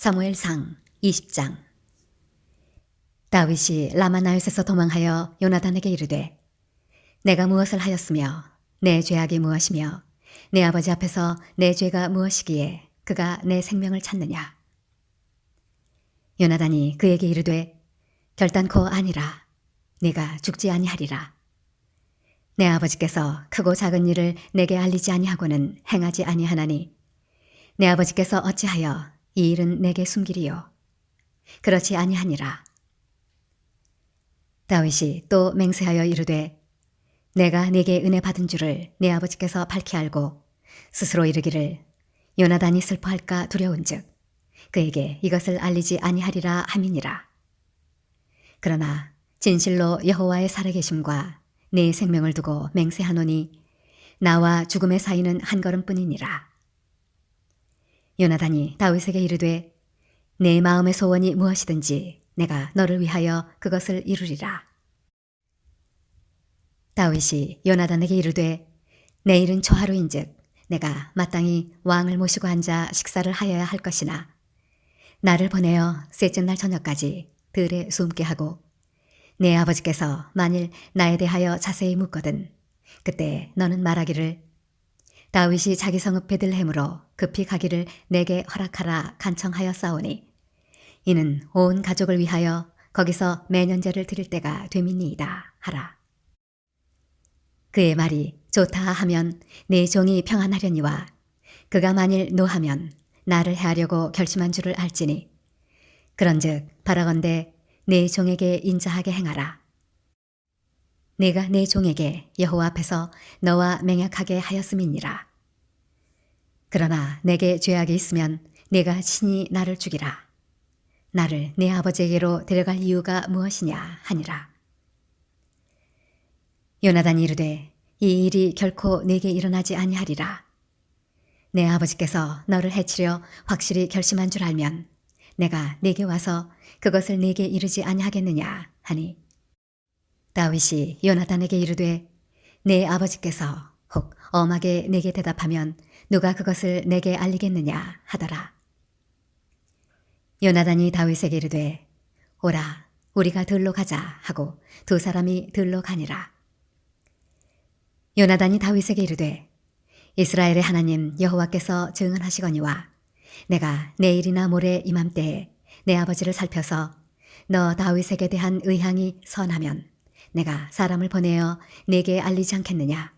사무엘상 20장. 다윗이 라마나옳에서 도망하여 요나단에게 이르되, 내가 무엇을 하였으며 내 죄악이 무엇이며 내 아버지 앞에서 내 죄가 무엇이기에 그가 내 생명을 찾느냐. 요나단이 그에게 이르되, 결단코 아니라. 네가 죽지 아니하리라. 내 아버지께서 크고 작은 일을 내게 알리지 아니하고는 행하지 아니하나니 내 아버지께서 어찌하여 이 일은 내게 숨기리요. 그렇지 아니하니라. 다윗이 또 맹세하여 이르되, 내가 네게 은혜 받은 줄을 내 아버지께서 밝히 알고 스스로 이르기를 요나단이 슬퍼할까 두려운즉 그에게 이것을 알리지 아니하리라 함이니라. 그러나 진실로 여호와의 살아계심과 네 생명을 두고 맹세하노니 나와 죽음의 사이는 한 걸음뿐이니라. 요나단이 다윗에게 이르되, 내 마음의 소원이 무엇이든지 내가 너를 위하여 그것을 이루리라. 다윗이 요나단에게 이르되, 내일은 초하루인즉 내가 마땅히 왕을 모시고 앉아 식사를 하여야 할 것이나 나를 보내어 셋째 날 저녁까지 들에 숨게 하고 내 아버지께서 만일 나에 대하여 자세히 묻거든 그때 너는 말하기를 다윗이 자기 성읍 베들레헴으로 급히 가기를 내게 허락하라 간청하였사오니 이는 온 가족을 위하여 거기서 매년제를 드릴 때가 됨이니이다 하라. 그의 말이 좋다 하면 내 종이 평안하려니와 그가 만일 노하면 나를 해하려고 결심한 줄을 알지니 그런즉 바라건대 내 종에게 인자하게 행하라. 내가 내 종에게 여호와 앞에서 너와 맹약하게 하였음이니라. 그러나 내게 죄악이 있으면 내가 친히 나를 죽이라. 나를 내 아버지에게로 데려갈 이유가 무엇이냐 하니라. 요나단이 이르되, 이 일이 결코 내게 일어나지 아니하리라. 내 아버지께서 너를 해치려 확실히 결심한 줄 알면 내가 내게 와서 그것을 내게 이르지 아니하겠느냐 하니 다윗이 요나단에게 이르되, 내 아버지께서 혹 엄하게 내게 대답하면 누가 그것을 내게 알리겠느냐 하더라. 요나단이 다윗에게 이르되, 오라 우리가 들로 가자 하고 두 사람이 들로 가니라. 요나단이 다윗에게 이르되, 이스라엘의 하나님 여호와께서 증언하시거니와 내가 내일이나 모레 이맘때에 내 아버지를 살펴서 너 다윗에게 대한 의향이 선하면 내가 사람을 보내어 내게 알리지 않겠느냐.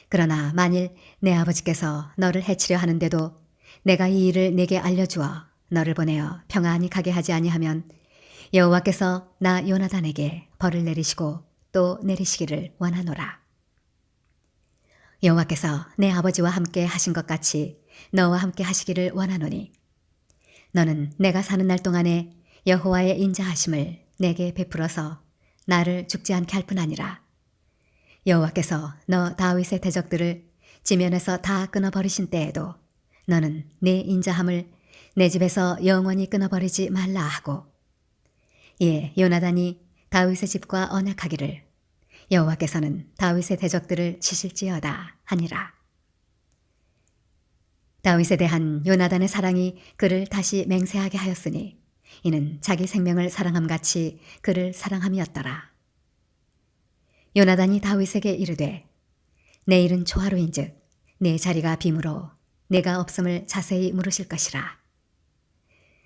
그러나 만일 내 아버지께서 너를 해치려 하는데도 내가 이 일을 내게 알려주어 너를 보내어 평안히 가게 하지 아니하면 여호와께서 나 요나단에게 벌을 내리시고 또 내리시기를 원하노라. 여호와께서 내 아버지와 함께 하신 것 같이 너와 함께 하시기를 원하노니 너는 내가 사는 날 동안에 여호와의 인자하심을 내게 베풀어서 나를 죽지 않게 할 뿐 아니라 여호와께서 너 다윗의 대적들을 지면에서 다 끊어버리신 때에도 너는 내 인자함을 내 집에서 영원히 끊어버리지 말라 하고 이에 요나단이 다윗의 집과 언약하기를 여호와께서는 다윗의 대적들을 치실지어다 하니라. 다윗에 대한 요나단의 사랑이 그를 다시 맹세하게 하였으니 이는 자기 생명을 사랑함같이 그를 사랑함이었더라. 요나단이 다윗에게 이르되, 내일은 초하루인즉 내 자리가 빔으로 내가 없음을 자세히 물으실 것이라.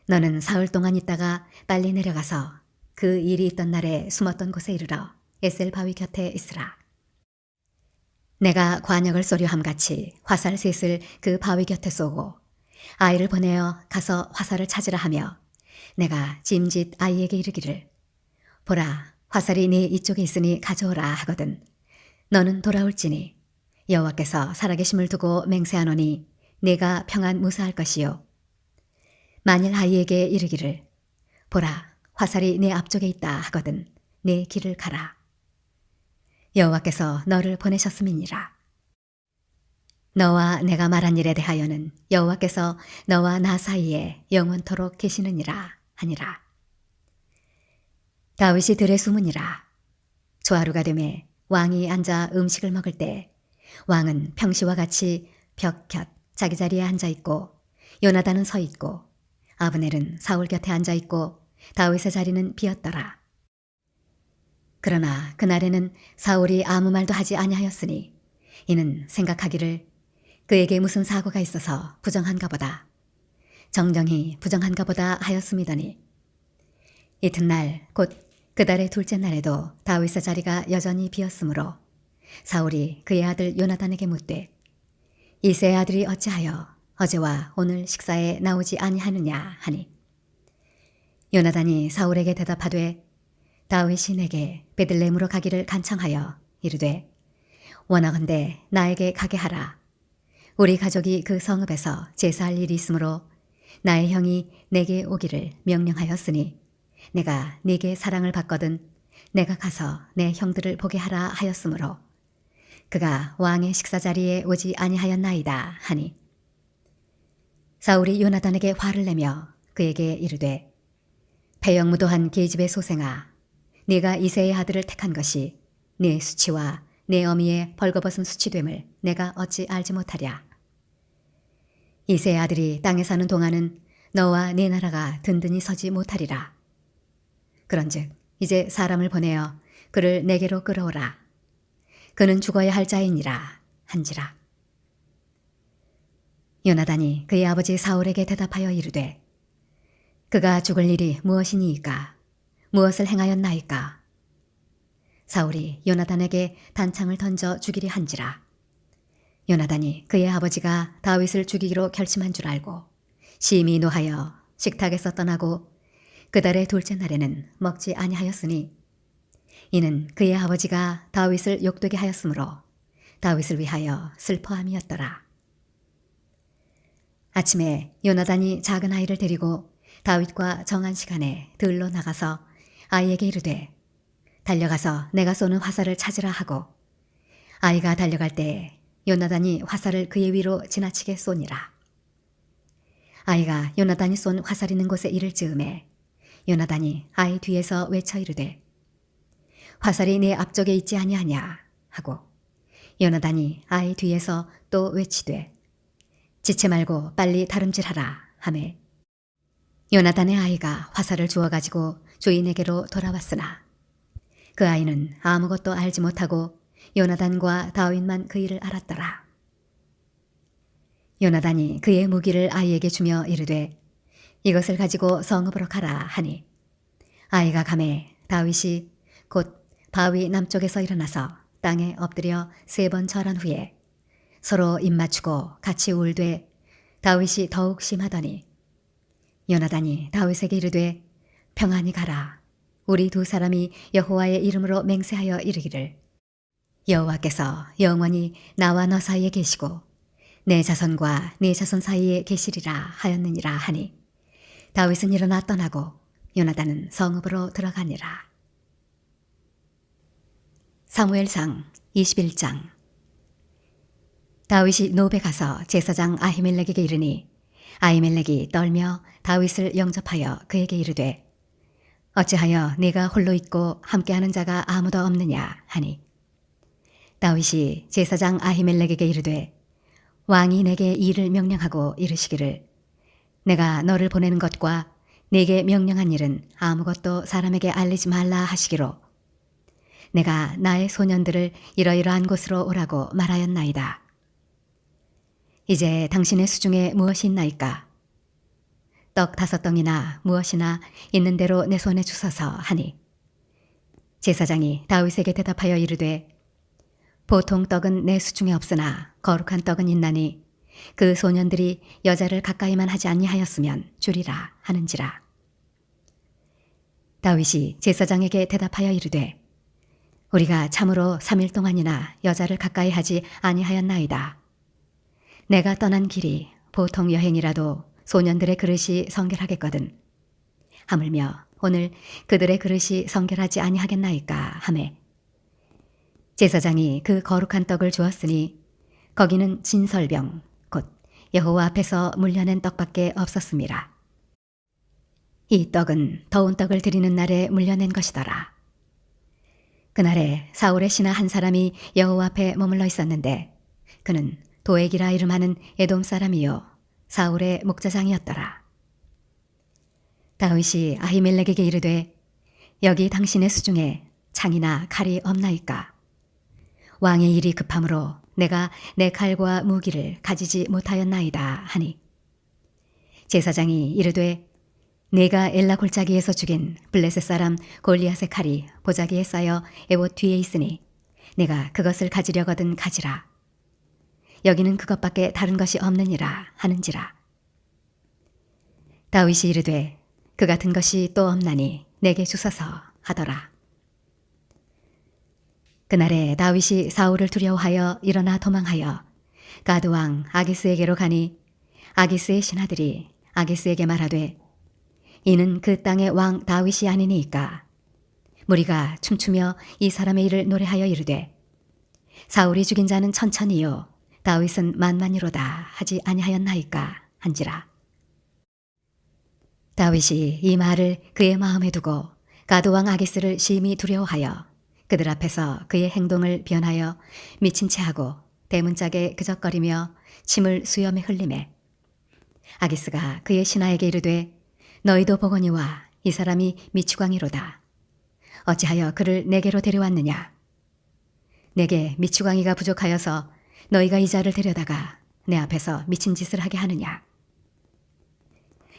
너는 사흘 동안 있다가 빨리 내려가서 그 일이 있던 날에 숨었던 곳에 이르러 에셀 바위 곁에 있으라. 내가 관역을 쏘려함같이 화살 셋을 그 바위 곁에 쏘고 아이를 보내어 가서 화살을 찾으라 하며 내가 짐짓 아이에게 이르기를 보라 화살이 네 이쪽에 있으니 가져오라 하거든 너는 돌아올지니 여호와께서 살아계심을 두고 맹세하노니 내가 평안 무사할 것이요 만일 아이에게 이르기를 보라 화살이 내 앞쪽에 있다 하거든 내 길을 가라. 여호와께서 너를 보내셨음이니라. 너와 내가 말한 일에 대하여는 여호와께서 너와 나 사이에 영원토록 계시느니라 하니라. 다윗이 들에 숨으니라. 초하루가 되매 왕이 앉아 음식을 먹을 때 왕은 평시와 같이 벽 곁 자기 자리에 앉아 있고 요나단은 서 있고 아브넬은 사울 곁에 앉아 있고 다윗의 자리는 비었더라. 그러나 그날에는 사울이 아무 말도 하지 아니하였으니 이는 생각하기를 그에게 무슨 사고가 있어서 부정한가 보다, 정정히 부정한가 보다 하였음이더니 이튿날 곧 그달의 둘째 날에도 다윗의 자리가 여전히 비었으므로 사울이 그의 아들 요나단에게 묻되 이새의 아들이 어찌하여 어제와 오늘 식사에 나오지 아니하느냐 하니 요나단이 사울에게 대답하되 다윗이 내게 베들레헴으로 가기를 간청하여 이르되 원하건대 나에게 가게 하라. 우리 가족이 그 성읍에서 제사할 일이 있으므로 나의 형이 내게 오기를 명령하였으니 내가 네게 사랑을 받거든 내가 가서 내 형들을 보게 하라 하였으므로 그가 왕의 식사 자리에 오지 아니하였나이다 하니 사울이 요나단에게 화를 내며 그에게 이르되 패역무도한 계집의 소생아, 네가 이새의 아들을 택한 것이 네 수치와 내 어미의 벌거벗은 수치됨을 내가 어찌 알지 못하랴. 이새의 아들이 땅에 사는 동안은 너와 네 나라가 든든히 서지 못하리라. 그런즉 이제 사람을 보내어 그를 내게로 끌어오라. 그는 죽어야 할 자이니라 한지라. 요나단이 그의 아버지 사울에게 대답하여 이르되 그가 죽을 일이 무엇이니이까? 무엇을 행하였나이까? 사울이 요나단에게 단창을 던져 죽이리 한지라. 요나단이 그의 아버지가 다윗을 죽이기로 결심한 줄 알고 심히 노하여 식탁에서 떠나고 그달의 둘째 날에는 먹지 아니하였으니 이는 그의 아버지가 다윗을 욕되게 하였으므로 다윗을 위하여 슬퍼함이었더라. 아침에 요나단이 작은 아이를 데리고 다윗과 정한 시간에 들로 나가서 아이에게 이르되 달려가서 내가 쏘는 화살을 찾으라 하고 아이가 달려갈 때에 요나단이 화살을 그의 위로 지나치게 쏘니라. 아이가 요나단이 쏜 화살 있는 곳에 이를 즈음에 요나단이 아이 뒤에서 외쳐 이르되 화살이 네 앞쪽에 있지 아니하냐 하고 요나단이 아이 뒤에서 또 외치되 지체 말고 빨리 다름질하라 하매 요나단의 아이가 화살을 주워가지고 주인에게로 돌아왔으나 그 아이는 아무것도 알지 못하고 요나단과 다윗만 그 일을 알았더라. 요나단이 그의 무기를 아이에게 주며 이르되 이것을 가지고 성읍으로 가라 하니 아이가 가매 다윗이 곧 바위 남쪽에서 일어나서 땅에 엎드려 3번 절한 후에 서로 입맞추고 같이 울되 다윗이 더욱 심하더니 요나단이 다윗에게 이르되 평안히 가라. 우리 두 사람이 여호와의 이름으로 맹세하여 이르기를 여호와께서 영원히 나와 너 사이에 계시고 내 자손과 네 자손 사이에 계시리라 하였느니라 하니 다윗은 일어나 떠나고 요나단은 성읍으로 들어가니라. 사무엘상 21장. 다윗이 노베 가서 제사장 아히멜렉에게 이르니 아히멜렉이 떨며 다윗을 영접하여 그에게 이르되 어찌하여 네가 홀로 있고 함께하는 자가 아무도 없느냐 하니 다윗이 제사장 아히멜렉에게 이르되 왕이 내게 일을 명령하고 이르시기를 내가 너를 보내는 것과 네게 명령한 일은 아무것도 사람에게 알리지 말라 하시기로 내가 나의 소년들을 이러이러한 곳으로 오라고 말하였나이다. 이제 당신의 수중에 무엇이 있나이까? 떡 5덩이나 무엇이나 있는 대로 내 손에 주소서 하니 제사장이 다윗에게 대답하여 이르되 보통 떡은 내 수중에 없으나 거룩한 떡은 있나니 그 소년들이 여자를 가까이만 하지 아니하였으면 주리라 하는지라. 다윗이 제사장에게 대답하여 이르되 우리가 참으로 3일 동안이나 여자를 가까이 하지 아니하였나이다. 내가 떠난 길이 보통 여행이라도 소년들의 그릇이 성결하겠거든. 하물며 오늘 그들의 그릇이 성결하지 아니하겠나이까 하매 제사장이 그 거룩한 떡을 주었으니 거기는 진설병 곧 여호와 앞에서 물려낸 떡밖에 없었습니다. 이 떡은 더운 떡을 드리는 날에 물려낸 것이더라. 그날에 사울의 신하 한 사람이 여호와 앞에 머물러 있었는데 그는 도액이라 이름하는 에돔 사람이요 사울의 목자장이었더라. 다윗이 아히멜렉에게 이르되 여기 당신의 수중에 창이나 칼이 없나이까? 왕의 일이 급함으로 내가 내 칼과 무기를 가지지 못하였나이다 하니 제사장이 이르되 내가 엘라 골짜기에서 죽인 블레셋 사람 골리앗의 칼이 보자기에 쌓여 에봇 뒤에 있으니 내가 그것을 가지려거든 가지라. 여기는 그것밖에 다른 것이 없느니라 하는지라. 다윗이 이르되 그 같은 것이 또 없나니 내게 주소서 하더라. 그날에 다윗이 사울을 두려워하여 일어나 도망하여 가드 왕 아기스에게로 가니 아기스의 신하들이 아기스에게 말하되 이는 그 땅의 왕 다윗이 아니니이까. 무리가 춤추며 이 사람의 일을 노래하여 이르되 사울이 죽인 자는 천천히요 다윗은 만만이로다 하지 아니하였나이까 한지라. 다윗이 이 말을 그의 마음에 두고 가드 왕 아기스를 심히 두려워하여 그들 앞에서 그의 행동을 변하여 미친 채 하고 대문짝에 그적거리며 침을 수염에 흘리매 아기스가 그의 신하에게 이르되 너희도 보거니와 이 사람이 미추광이로다. 어찌하여 그를 내게로 데려왔느냐? 내게 미추광이가 부족하여서 너희가 이 자를 데려다가 내 앞에서 미친 짓을 하게 하느냐?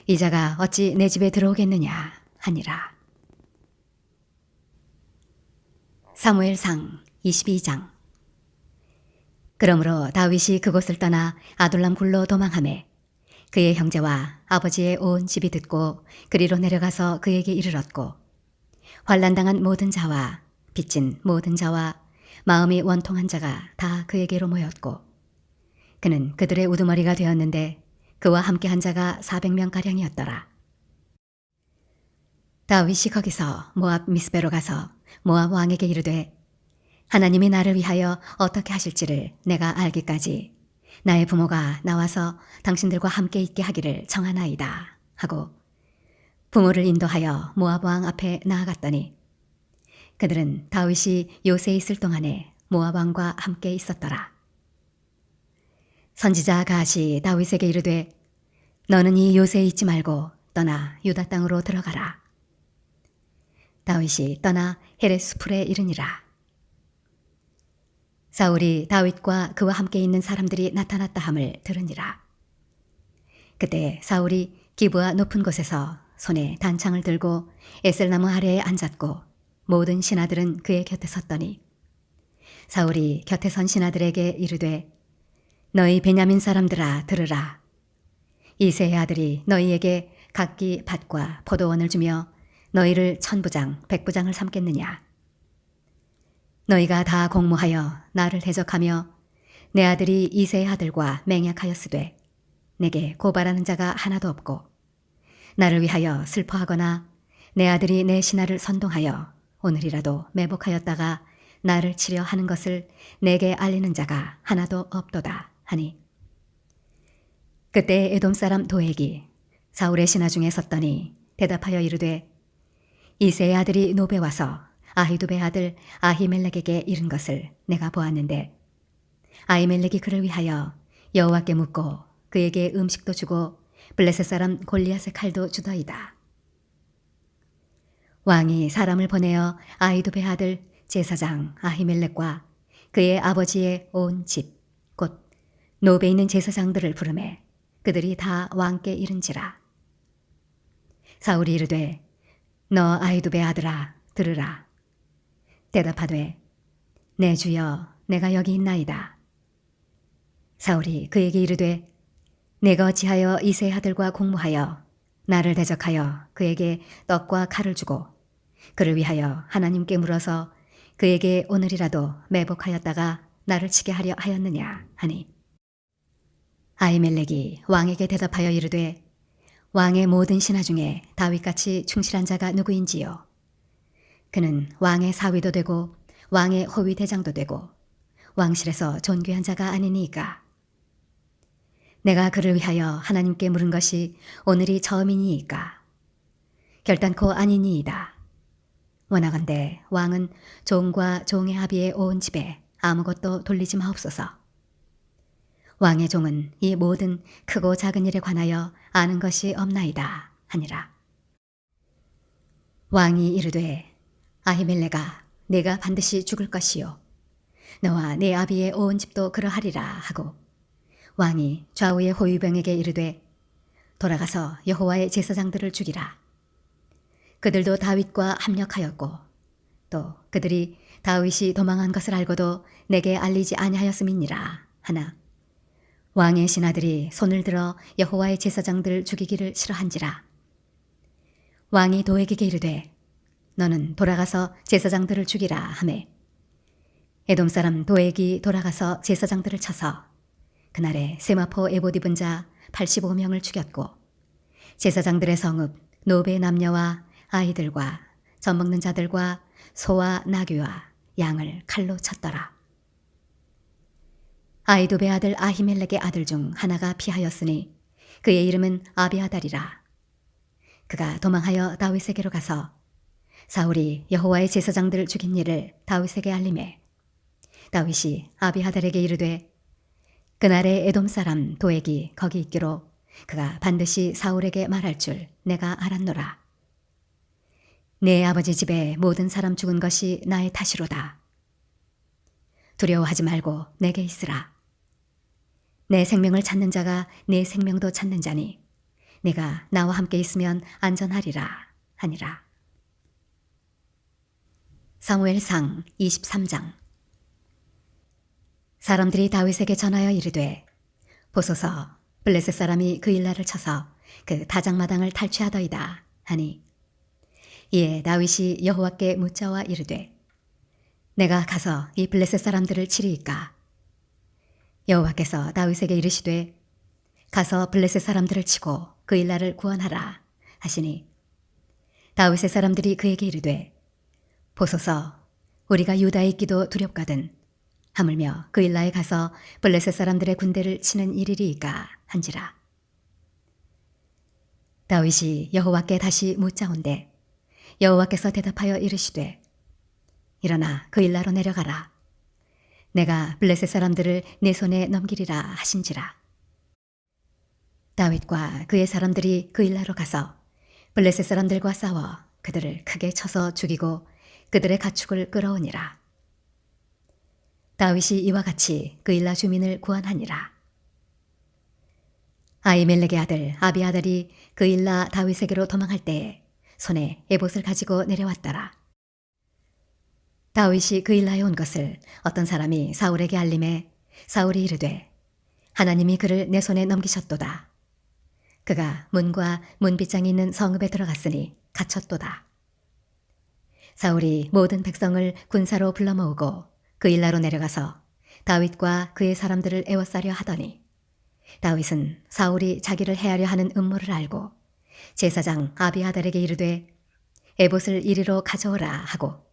이 자가 어찌 내 집에 들어오겠느냐 하니라. 사무엘상 22장. 그러므로 다윗이 그곳을 떠나 아둘람 굴로 도망하매 그의 형제와 아버지의 온 집이 듣고 그리로 내려가서 그에게 이르렀고 환난당한 모든 자와 빚진 모든 자와 마음이 원통한 자가 다 그에게로 모였고 그는 그들의 우두머리가 되었는데 그와 함께한 자가 400명가량이었더라. 다윗이 거기서 모압 미스베로 가서 모압 왕에게 이르되 하나님이 나를 위하여 어떻게 하실지를 내가 알기까지 나의 부모가 나와서 당신들과 함께 있게 하기를 청하나이다 하고 부모를 인도하여 모압 왕 앞에 나아갔더니 그들은 다윗이 요새에 있을 동안에 모압 왕과 함께 있었더라. 선지자 가시 다윗에게 이르되 너는 이 요새에 있지 말고 떠나 유다 땅으로 들어가라. 다윗이 떠나 헤레스풀에 이르니라. 사울이 다윗과 그와 함께 있는 사람들이 나타났다 함을 들으니라. 그때 사울이 기브아 높은 곳에서 손에 단창을 들고 에셀나무 아래에 앉았고 모든 신하들은 그의 곁에 섰더니 사울이 곁에 선 신하들에게 이르되 너희 베냐민 사람들아 들으라. 이새의 아들이 너희에게 각기 밭과 포도원을 주며 너희를 천부장 백부장을 삼겠느냐. 너희가 다 공모하여 나를 대적하며 내 아들이 이새의 아들과 맹약하였으되 내게 고발하는 자가 하나도 없고 나를 위하여 슬퍼하거나 내 아들이 내 신하를 선동하여 오늘이라도 매복하였다가 나를 치려 하는 것을 내게 알리는 자가 하나도 없도다 하니 그때 에돔 사람 도액이 사울의 신하 중에 섰더니 대답하여 이르되 이새의 아들이 노베 와서 아히두베 아들 아히멜렉에게 이른 것을 내가 보았는데 아히멜렉이 그를 위하여 여호와께 묻고 그에게 음식도 주고 블레셋 사람 골리앗의 칼도 주더이다. 왕이 사람을 보내어 아히두베 아들 제사장 아히멜렉과 그의 아버지의 온 집 곧 노베 있는 제사장들을 부르매 그들이 다 왕께 이른지라. 사울이 이르되 너 아히두베 아들아 들으라. 대답하되 내 주여 내가 여기 있나이다. 사울이 그에게 이르되 내가 어찌하여 이새의 아들과 공모하여 나를 대적하여 그에게 떡과 칼을 주고 그를 위하여 하나님께 물어서 그에게 오늘이라도 매복하였다가 나를 치게 하려 하였느냐 하니 아히멜렉이 왕에게 대답하여 이르되 왕의 모든 신하 중에 다윗같이 충실한 자가 누구인지요. 그는 왕의 사위도 되고 왕의 호위 대장도 되고 왕실에서 존귀한 자가 아니니까. 내가 그를 위하여 하나님께 물은 것이 오늘이 처음이니이까. 결단코 아니니이다. 원하건대 왕은 종과 종의 합의에 온 집에 아무것도 돌리지 마옵소서. 왕의 종은 이 모든 크고 작은 일에 관하여 아는 것이 없나이다 하니라. 왕이 이르되 아히멜레가 내가 반드시 죽을 것이요 너와 내 아비의 온 집도 그러하리라 하고 왕이 좌우의 호위병에게 이르되 돌아가서 여호와의 제사장들을 죽이라. 그들도 다윗과 합력하였고 또 그들이 다윗이 도망한 것을 알고도 내게 알리지 아니하였음이니라 하나 왕의 신하들이 손을 들어 여호와의 제사장들 죽이기를 싫어한지라. 왕이 도에게 이르되 너는 돌아가서 제사장들을 죽이라 하매 에돔 사람 도액이 돌아가서 제사장들을 쳐서 그날에 세마포 에봇 입은 자 85명을 죽였고 제사장들의 성읍 노베 남녀와 아이들과 젖먹는 자들과 소와 나귀와 양을 칼로 쳤더라. 아이도베 아들 아히멜렉의 아들 중 하나가 피하였으니 그의 이름은 아비아달이라. 그가 도망하여 다윗에게로 가서 사울이 여호와의 제사장들을 죽인 일을 다윗에게 알림해 다윗이 아비아달에게 이르되 그날에 에돔 사람 도액이 거기 있기로 그가 반드시 사울에게 말할 줄 내가 알았노라. 내 아버지 집에 모든 사람 죽은 것이 나의 탓이로다. 두려워하지 말고 내게 있으라. 내 생명을 찾는 자가 내 생명도 찾는 자니 네가 나와 함께 있으면 안전하리라 하니라. 사무엘상 23장. 사람들이 다윗에게 전하여 이르되 보소서 블레셋 사람이 그 일날을 쳐서 그 다장마당을 탈취하더이다 하니 이에 다윗이 여호와께 묻자와 이르되 내가 가서 이 블레셋 사람들을 치리이까. 여호와께서 다윗에게 이르시되 가서 블레셋 사람들을 치고 그 일날을 구원하라 하시니 다윗의 사람들이 그에게 이르되 보소서 우리가 유다에 있기도 두렵거든 하물며 그 일라에 가서 블레셋 사람들의 군대를 치는 일이리이까 한지라. 다윗이 여호와께 다시 묻자온대 여호와께서 대답하여 이르시되 일어나 그 일라로 내려가라. 내가 블레셋 사람들을 내 손에 넘기리라 하신지라. 다윗과 그의 사람들이 그 일라로 가서 블레셋 사람들과 싸워 그들을 크게 쳐서 죽이고 그들의 가축을 끌어오니라. 다윗이 이와 같이 그 일라 주민을 구원하니라. 아히멜렉의 아들 아비아달이 그 일라 다윗에게로 도망할 때에 손에 에봇을 가지고 내려왔더라. 다윗이 그 일라에 온 것을 어떤 사람이 사울에게 알림해 사울이 이르되 하나님이 그를 내 손에 넘기셨도다. 그가 문과 문빗장이 있는 성읍에 들어갔으니 갇혔도다. 사울이 모든 백성을 군사로 불러 모으고 그 일라로 내려가서 다윗과 그의 사람들을 애워싸려 하더니 다윗은 사울이 자기를 해하려 하는 음모를 알고 제사장 아비아달에게 이르되 에봇을 이리로 가져오라 하고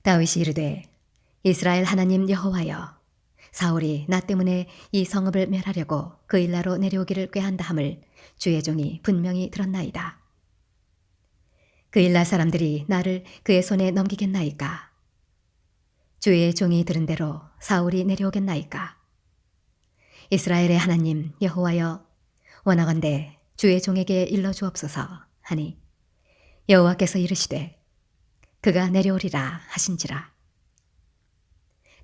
다윗이 이르되 이스라엘 하나님 여호와여 사울이 나 때문에 이 성읍을 멸하려고 그 일라로 내려오기를 꾀한다 함을 주의 종이 분명히 들었나이다. 그 일라 사람들이 나를 그의 손에 넘기겠나이까? 주의 종이 들은 대로 사울이 내려오겠나이까? 이스라엘의 하나님 여호와여 원하건대 주의 종에게 일러주옵소서 하니 여호와께서 이르시되 그가 내려오리라 하신지라.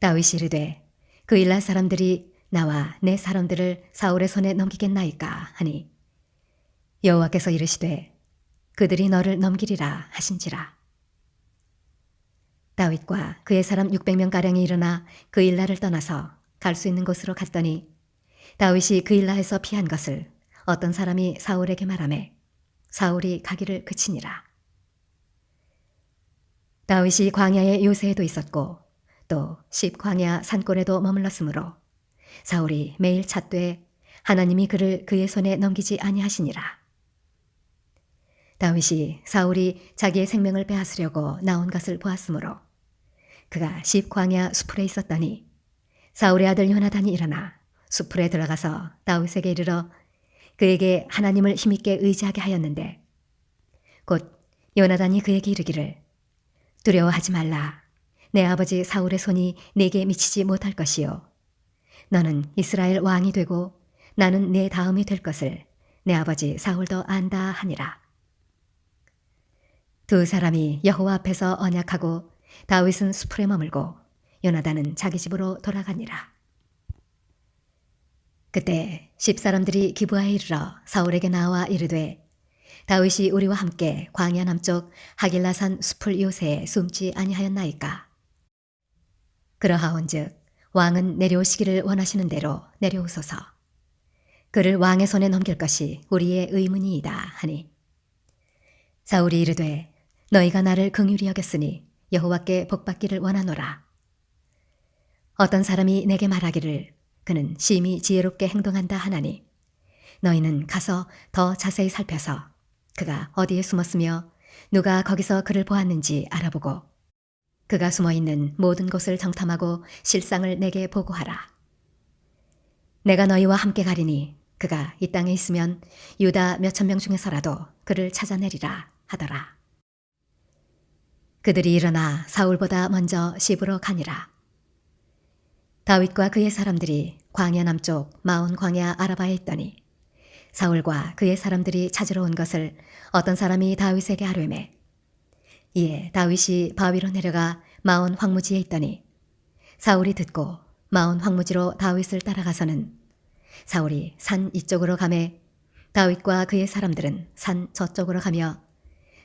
다윗이 이르되 그 일라 사람들이 나와 내 사람들을 사울의 손에 넘기겠나이까 하니 여호와께서 이르시되 그들이 너를 넘기리라 하신지라. 다윗과 그의 사람 600명가량이 일어나 그 일라를 떠나서 갈 수 있는 곳으로 갔더니 다윗이 그 일라에서 피한 것을 어떤 사람이 사울에게 말하매 사울이 가기를 그치니라. 다윗이 광야의 요새에도 있었고 또 십광야 산골에도 머물렀으므로 사울이 매일 찾되 하나님이 그를 그의 손에 넘기지 아니하시니라. 다윗이 사울이 자기의 생명을 빼앗으려고 나온 것을 보았으므로 그가 십광야 수풀에 있었더니 사울의 아들 요나단이 일어나 수풀에 들어가서 다윗에게 이르러 그에게 하나님을 힘있게 의지하게 하였는데 곧 요나단이 그에게 이르기를 두려워하지 말라. 내 아버지 사울의 손이 내게 미치지 못할 것이요 너는 이스라엘 왕이 되고 나는 내 다음이 될 것을 내 아버지 사울도 안다 하니라. 두 사람이 여호와 앞에서 언약하고 다윗은 수풀에 머물고 요나단은 자기 집으로 돌아가니라. 그때 십사람들이 기브아에 이르러 사울에게 나와 이르되 다윗이 우리와 함께 광야 남쪽 하길라산 수풀 요새에 숨지 아니하였나이까. 그러하온즉 왕은 내려오시기를 원하시는 대로 내려오소서. 그를 왕의 손에 넘길 것이 우리의 의문이이다 하니 사울이 이르되 너희가 나를 긍휼히 여겼으니 여호와께 복받기를 원하노라. 어떤 사람이 내게 말하기를 그는 심히 지혜롭게 행동한다 하나니 너희는 가서 더 자세히 살펴서 그가 어디에 숨었으며 누가 거기서 그를 보았는지 알아보고 그가 숨어있는 모든 곳을 정탐하고 실상을 내게 보고하라. 내가 너희와 함께 가리니 그가 이 땅에 있으면 유다 몇천 명 중에서라도 그를 찾아내리라 하더라. 그들이 일어나 사울보다 먼저 시브로 가니라. 다윗과 그의 사람들이 광야 남쪽 마온 광야 아라바에 있더니 사울과 그의 사람들이 찾으러 온 것을 어떤 사람이 다윗에게 아뢰매 이에 다윗이 바위로 내려가 마온 황무지에 있더니 사울이 듣고 마온 황무지로 다윗을 따라가서는 사울이 산 이쪽으로 가매 다윗과 그의 사람들은 산 저쪽으로 가며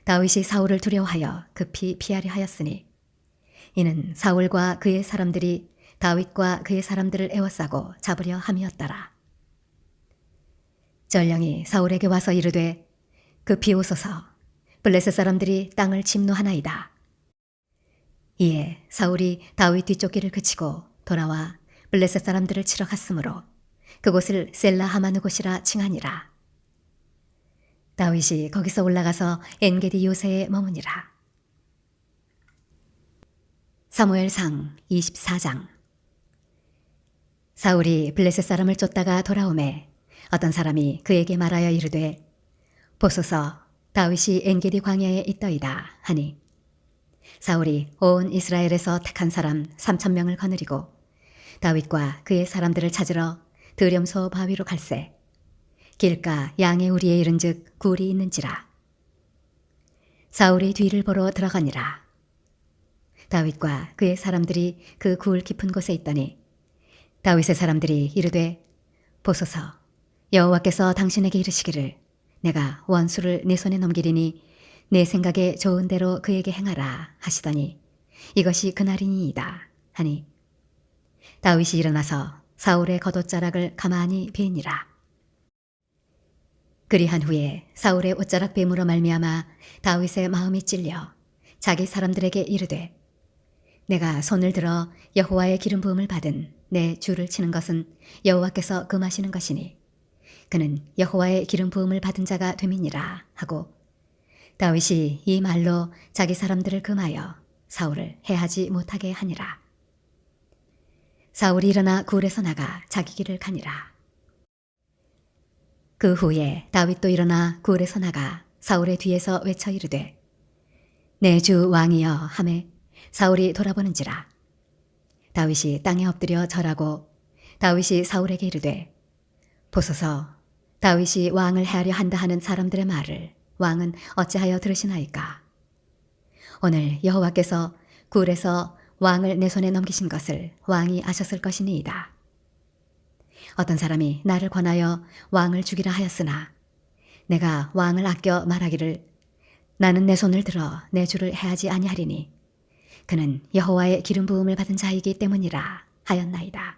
다윗이 사울을 두려워하여 급히 피하려 하였으니 이는 사울과 그의 사람들이 다윗과 그의 사람들을 에워싸고 잡으려 함이었더라. 전령이 사울에게 와서 이르되 급히 오소서. 블레셋 사람들이 땅을 침노하나이다. 이에 사울이 다윗 뒤쫓기를 그치고 돌아와 블레셋 사람들을 치러 갔으므로 그곳을 셀라 하마느 곳이라 칭하니라. 다윗이 거기서 올라가서 엔게디 요새에 머무니라. 사무엘상 24장. 사울이 블레셋 사람을 쫓다가 돌아오매 어떤 사람이 그에게 말하여 이르되 보소서 다윗이 엔게디 광야에 있더이다 하니 사울이 온 이스라엘에서 택한 사람 3,000명을 거느리고 다윗과 그의 사람들을 찾으러 드렴소 바위로 갈새 길가 양의 우리에 이른즉 굴이 있는지라. 사울이 뒤를 보러 들어가니라. 다윗과 그의 사람들이 그 굴 깊은 곳에 있더니 다윗의 사람들이 이르되 보소서 여호와께서 당신에게 이르시기를 내가 원수를 네 손에 넘기리니 내 생각에 좋은 대로 그에게 행하라 하시더니 이것이 그날이니이다 하니 다윗이 일어나서 사울의 겉옷자락을 가만히 베니라. 그리한 후에 사울의 옷자락 뱀으로 말미암아 다윗의 마음이 찔려 자기 사람들에게 이르되 내가 손을 들어 여호와의 기름 부음을 받은 내 주를 치는 것은 여호와께서 금하시는 것이니 그는 여호와의 기름 부음을 받은 자가 됨이니라 하고 다윗이 이 말로 자기 사람들을 금하여 사울을 해하지 못하게 하니라. 사울이 일어나 굴에서 나가 자기 길을 가니라. 그 후에 다윗도 일어나 굴에서 나가 사울의 뒤에서 외쳐 이르되 내 주 왕이여 하매 사울이 돌아보는지라. 다윗이 땅에 엎드려 절하고 다윗이 사울에게 이르되 보소서 다윗이 왕을 해하려 한다 하는 사람들의 말을 왕은 어찌하여 들으시나이까. 오늘 여호와께서 굴에서 왕을 내 손에 넘기신 것을 왕이 아셨을 것이니이다. 어떤 사람이 나를 권하여 왕을 죽이라 하였으나 내가 왕을 아껴 말하기를 나는 내 손을 들어 내 주를 해하지 아니하리니 그는 여호와의 기름 부음을 받은 자이기 때문이라 하였나이다.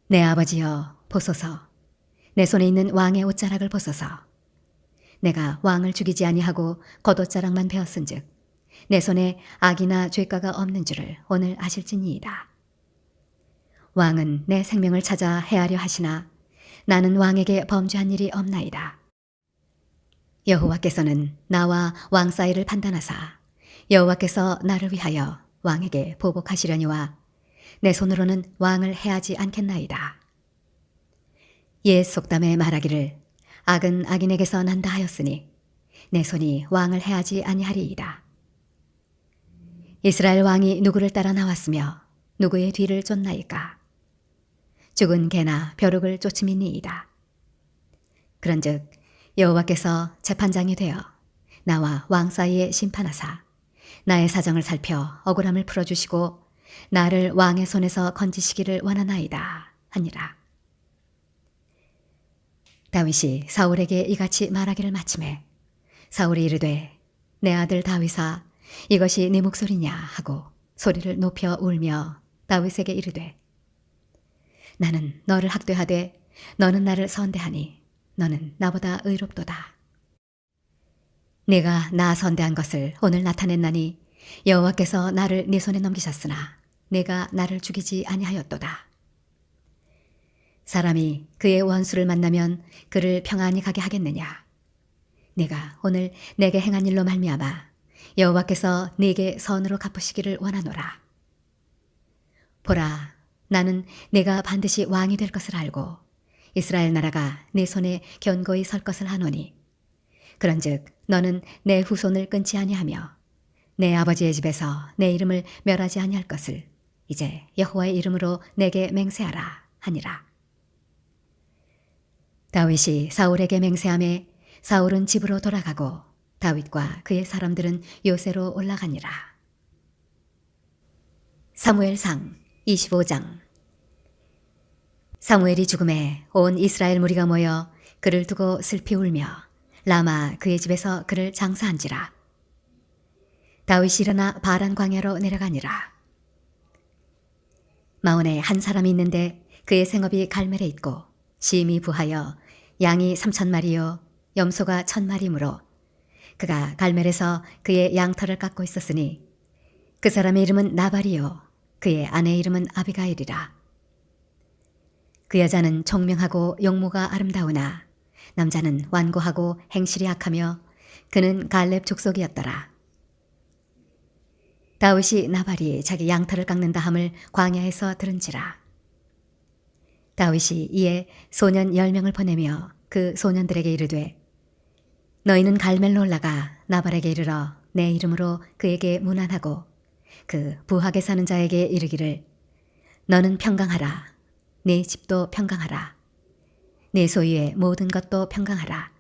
내 아버지여 보소서 내 손에 있는 왕의 옷자락을 보소서. 내가 왕을 죽이지 아니하고 겉옷자락만 베었은즉 내 손에 악이나 죄가가 없는 줄을 오늘 아실지니이다. 왕은 내 생명을 찾아 해하려 하시나 나는 왕에게 범죄한 일이 없나이다. 여호와께서는 나와 왕 사이를 판단하사 여호와께서 나를 위하여 왕에게 보복하시려니와 내 손으로는 왕을 해하지 않겠나이다. 옛 속담에 말하기를 악은 악인에게서 난다 하였으니 내 손이 왕을 해하지 아니하리이다. 이스라엘 왕이 누구를 따라 나왔으며 누구의 뒤를 쫓나이까. 죽은 개나 벼룩을 쫓음이니이다. 그런즉 여호와께서 재판장이 되어 나와 왕 사이에 심판하사 나의 사정을 살펴 억울함을 풀어주시고 나를 왕의 손에서 건지시기를 원하나이다 하니라. 다윗이 사울에게 이같이 말하기를 마침에 사울이 이르되 내 아들 다윗아 이것이 네 목소리냐 하고 소리를 높여 울며 다윗에게 이르되 나는 너를 학대하되 너는 나를 선대하니 너는 나보다 의롭도다. 네가 나 선대한 것을 오늘 나타냈나니 여호와께서 나를 네 손에 넘기셨으나 내가 나를 죽이지 아니하였도다. 사람이 그의 원수를 만나면 그를 평안히 가게 하겠느냐. 네가 오늘 내게 행한 일로 말미암아 여호와께서 네게 선으로 갚으시기를 원하노라. 보라, 나는 네가 반드시 왕이 될 것을 알고 이스라엘 나라가 네 손에 견고히 설 것을 아노니 그런즉 너는 내 후손을 끊지 아니하며 내 아버지의 집에서 내 이름을 멸하지 아니할 것을 이제 여호와의 이름으로 내게 맹세하라 하니라. 다윗이 사울에게 맹세하매 사울은 집으로 돌아가고 다윗과 그의 사람들은 요새로 올라가니라. 사무엘상 25장. 사무엘이 죽음에 온 이스라엘 무리가 모여 그를 두고 슬피 울며 라마 그의 집에서 그를 장사한지라. 다윗이 일어나 바란 광야로 내려가니라. 마온에 한 사람이 있는데 그의 생업이 갈멜에 있고 심히 부하여 양이 3,000마리요 염소가 1,000마리이므로 그가 갈멜에서 그의 양털을 깎고 있었으니 그 사람의 이름은 나발이요 그의 아내의 이름은 아비가일이라. 그 여자는 총명하고 용모가 아름다우나 남자는 완고하고 행실이 악하며 그는 갈렙 족속이었더라. 다윗이 나발이 자기 양털을 깎는다 함을 광야에서 들은지라. 다윗이 이에 소년 10명을 보내며 그 소년들에게 이르되 너희는 갈멜로 올라가 나발에게 이르러 내 이름으로 그에게 문안하고 그 부하게 사는 자에게 이르기를 너는 평강하라. 네 집도 평강하라. 네 소유의 모든 것도 평강하라.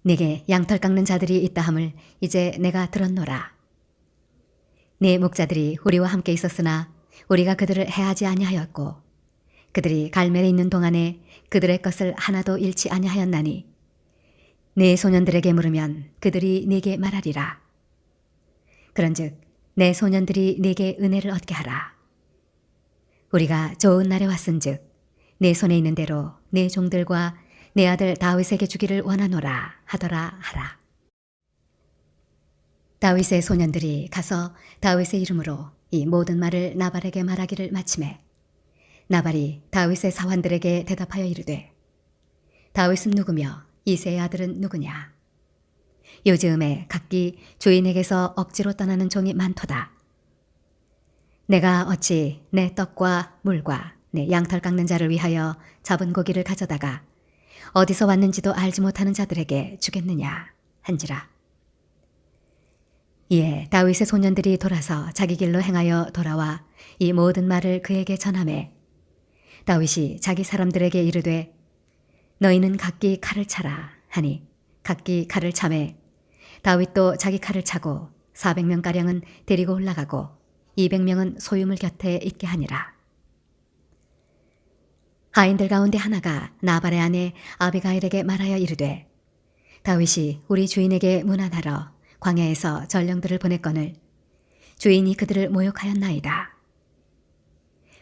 네게 양털 깎는 자들이 있다 함을 이제 내가 들었노라. 네 목자들이 우리와 함께 있었으나 우리가 그들을 해하지 아니하였고 그들이 갈멜에 있는 동안에 그들의 것을 하나도 잃지 아니하였나니 네 소년들에게 물으면 그들이 네게 말하리라. 그런즉 내 소년들이 네게 은혜를 얻게 하라. 우리가 좋은 날에 왔은즉 내 손에 있는 대로 내 종들과 내 아들 다윗에게 주기를 원하노라 하더라 하라. 다윗의 소년들이 가서 다윗의 이름으로 이 모든 말을 나발에게 말하기를 마침에 나발이 다윗의 사환들에게 대답하여 이르되 다윗은 누구며 이새의 아들은 누구냐. 요즘에 각기 주인에게서 억지로 떠나는 종이 많도다. 내가 어찌 내 떡과 물과 내 양털 깎는 자를 위하여 잡은 고기를 가져다가 어디서 왔는지도 알지 못하는 자들에게 주겠느냐 한지라. 이에 다윗의 소년들이 돌아서 자기 길로 행하여 돌아와 이 모든 말을 그에게 전하매 다윗이 자기 사람들에게 이르되 너희는 각기 칼을 차라 하니 각기 칼을 차매 다윗도 자기 칼을 차고 400명가량은 데리고 올라가고 200명은 소유물 곁에 있게 하니라. 하인들 가운데 하나가 나발의 아내 아비가일에게 말하여 이르되 다윗이 우리 주인에게 문안하러 광야에서 전령들을 보냈거늘 주인이 그들을 모욕하였나이다.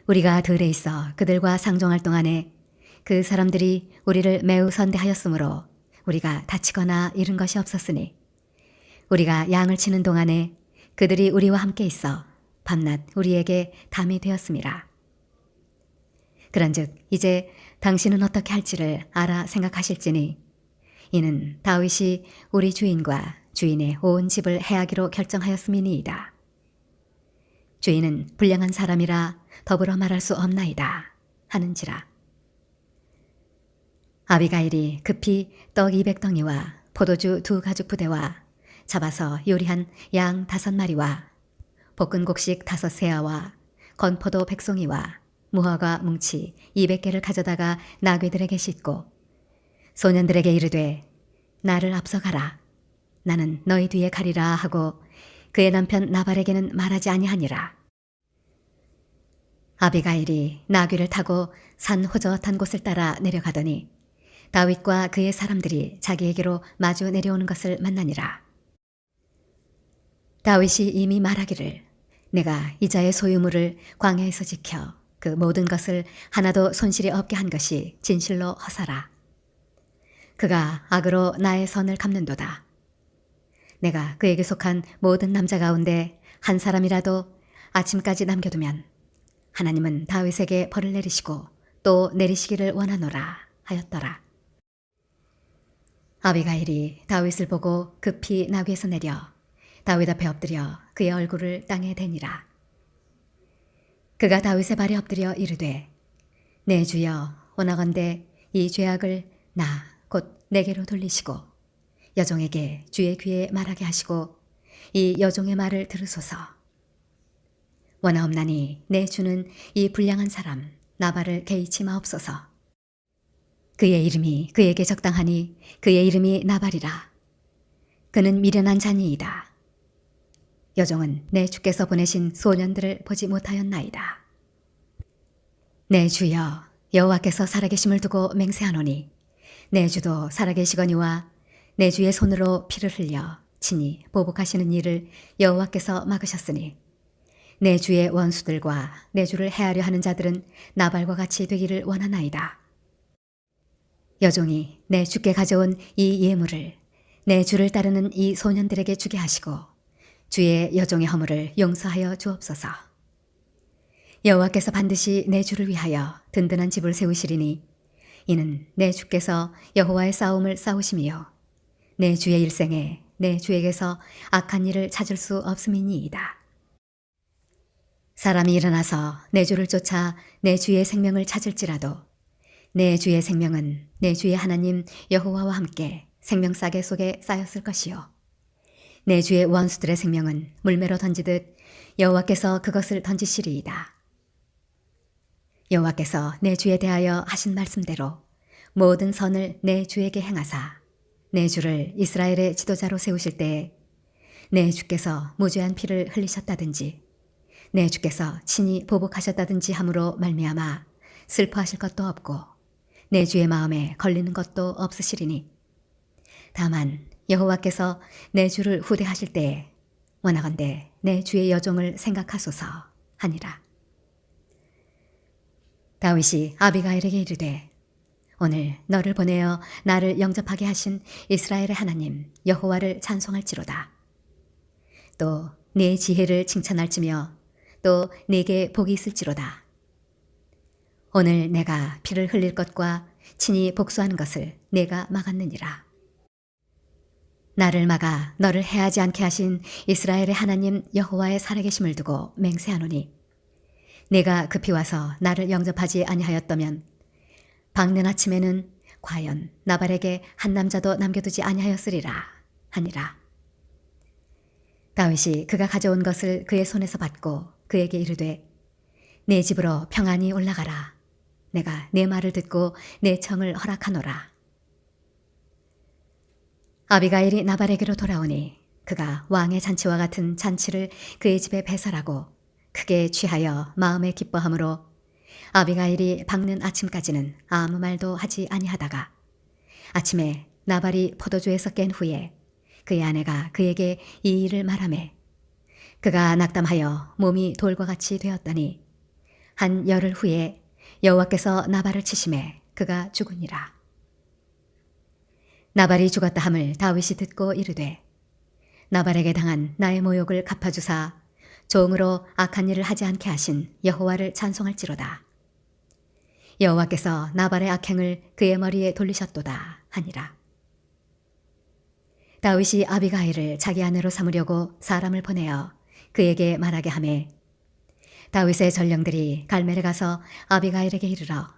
우리가 들에 있어 그들과 상종할 동안에 그 사람들이 우리를 매우 선대하였으므로 우리가 다치거나 잃은 것이 없었으니 우리가 양을 치는 동안에 그들이 우리와 함께 있어 밤낮 우리에게 담이 되었음이라. 그런즉 이제 당신은 어떻게 할지를 알아 생각하실지니 이는 다윗이 우리 주인과 주인의 온 집을 해하기로 결정하였음이니이다. 주인은 불량한 사람이라 더불어 말할 수 없나이다 하는지라. 아비가일이 급히 떡 200덩이와 포도주 2가죽 부대와 잡아서 요리한 양 5마리와 볶은 곡식 5세아와 건포도 100송이와 무화과 뭉치 200개를 가져다가 나귀들에게 싣고 소년들에게 이르되 나를 앞서가라. 나는 너희 뒤에 가리라 하고 그의 남편 나발에게는 말하지 아니하니라. 아비가일이 나귀를 타고 산 호젓한 곳을 따라 내려가더니 다윗과 그의 사람들이 자기에게로 마주 내려오는 것을 만나니라. 다윗이 이미 말하기를 내가 이자의 소유물을 광야에서 지켜 그 모든 것을 하나도 손실이 없게 한 것이 진실로 허사라. 그가 악으로 나의 선을 갚는도다. 내가 그에게 속한 모든 남자 가운데 한 사람이라도 아침까지 남겨두면 하나님은 다윗에게 벌을 내리시고 또 내리시기를 원하노라 하였더라. 아비가일이 다윗을 보고 급히 나귀에서 내려 다윗 앞에 엎드려 그의 얼굴을 땅에 대니라. 그가 다윗의 발에 엎드려 이르되 내 주여 원하건대 이 죄악을 나 곧 내게로 돌리시고 여종에게 주의 귀에 말하게 하시고 이 여종의 말을 들으소서. 원하옵나니 내 주는 이 불량한 사람 나발을 개의치 마옵소서. 그의 이름이 그에게 적당하니 그의 이름이 나발이라. 그는 미련한 자니이다. 여종은 내 주께서 보내신 소년들을 보지 못하였나이다. 내 주여 여호와께서 살아계심을 두고 맹세하노니 내 주도 살아계시거니와 내 주의 손으로 피를 흘려 친히 보복하시는 일을 여호와께서 막으셨으니 내 주의 원수들과 내 주를 해하려 하는 자들은 나발과 같이 되기를 원하나이다. 여종이 내 주께 가져온 이 예물을 내 주를 따르는 이 소년들에게 주게 하시고 주의 여종의 허물을 용서하여 주옵소서. 여호와께서 반드시 내 주를 위하여 든든한 집을 세우시리니 이는 내 주께서 여호와의 싸움을 싸우심이요 내 주의 일생에 내 주에게서 악한 일을 찾을 수 없음이니이다. 사람이 일어나서 내 주를 쫓아 내 주의 생명을 찾을지라도 내 주의 생명은 내 주의 하나님 여호와와 함께 생명싸개 속에 쌓였을 것이요 내 주의 원수들의 생명은 물매로 던지듯 여호와께서 그것을 던지시리이다. 여호와께서 내 주에 대하여 하신 말씀대로 모든 선을 내 주에게 행하사 내 주를 이스라엘의 지도자로 세우실 때에 내 주께서 무죄한 피를 흘리셨다든지 내 주께서 친히 보복하셨다든지 함으로 말미암아 슬퍼하실 것도 없고 내 주의 마음에 걸리는 것도 없으시리니 다만 여호와께서 내 주를 후대하실 때에 원하건대 내 주의 여종을 생각하소서 하니라. 다윗이 아비가일에게 이르되 오늘 너를 보내어 나를 영접하게 하신 이스라엘의 하나님 여호와를 찬송할지로다. 또 네 지혜를 칭찬할지며 또 네게 복이 있을지로다. 오늘 내가 피를 흘릴 것과 친히 복수하는 것을 내가 막았느니라. 나를 막아 너를 해하지 않게 하신 이스라엘의 하나님 여호와의 살아계심을 두고 맹세하노니 내가 급히 와서 나를 영접하지 아니하였다면 밝는 아침에는 과연 나발에게 한 남자도 남겨두지 아니하였으리라 하니라. 다윗이 그가 가져온 것을 그의 손에서 받고 그에게 이르되 내 집으로 평안히 올라가라. 내가 내 말을 듣고 내 청을 허락하노라. 아비가일이 나발에게로 돌아오니 그가 왕의 잔치와 같은 잔치를 그의 집에 배설하고 크게 취하여 마음에 기뻐함으로 아비가일이 밝는 아침까지는 아무 말도 하지 아니하다가 아침에 나발이 포도주에서 깬 후에 그의 아내가 그에게 이 일을 말하매 그가 낙담하여 몸이 돌과 같이 되었더니 한 열흘 후에 여호와께서 나발을 치심에 그가 죽으니라. 나발이 죽었다 함을 다윗이 듣고 이르되 나발에게 당한 나의 모욕을 갚아주사 종으로 악한 일을 하지 않게 하신 여호와를 찬송할지로다. 여호와께서 나발의 악행을 그의 머리에 돌리셨도다 하니라. 다윗이 아비가일을 자기 아내로 삼으려고 사람을 보내어 그에게 말하게 하매 다윗의 전령들이 갈멜에 가서 아비가일에게 이르러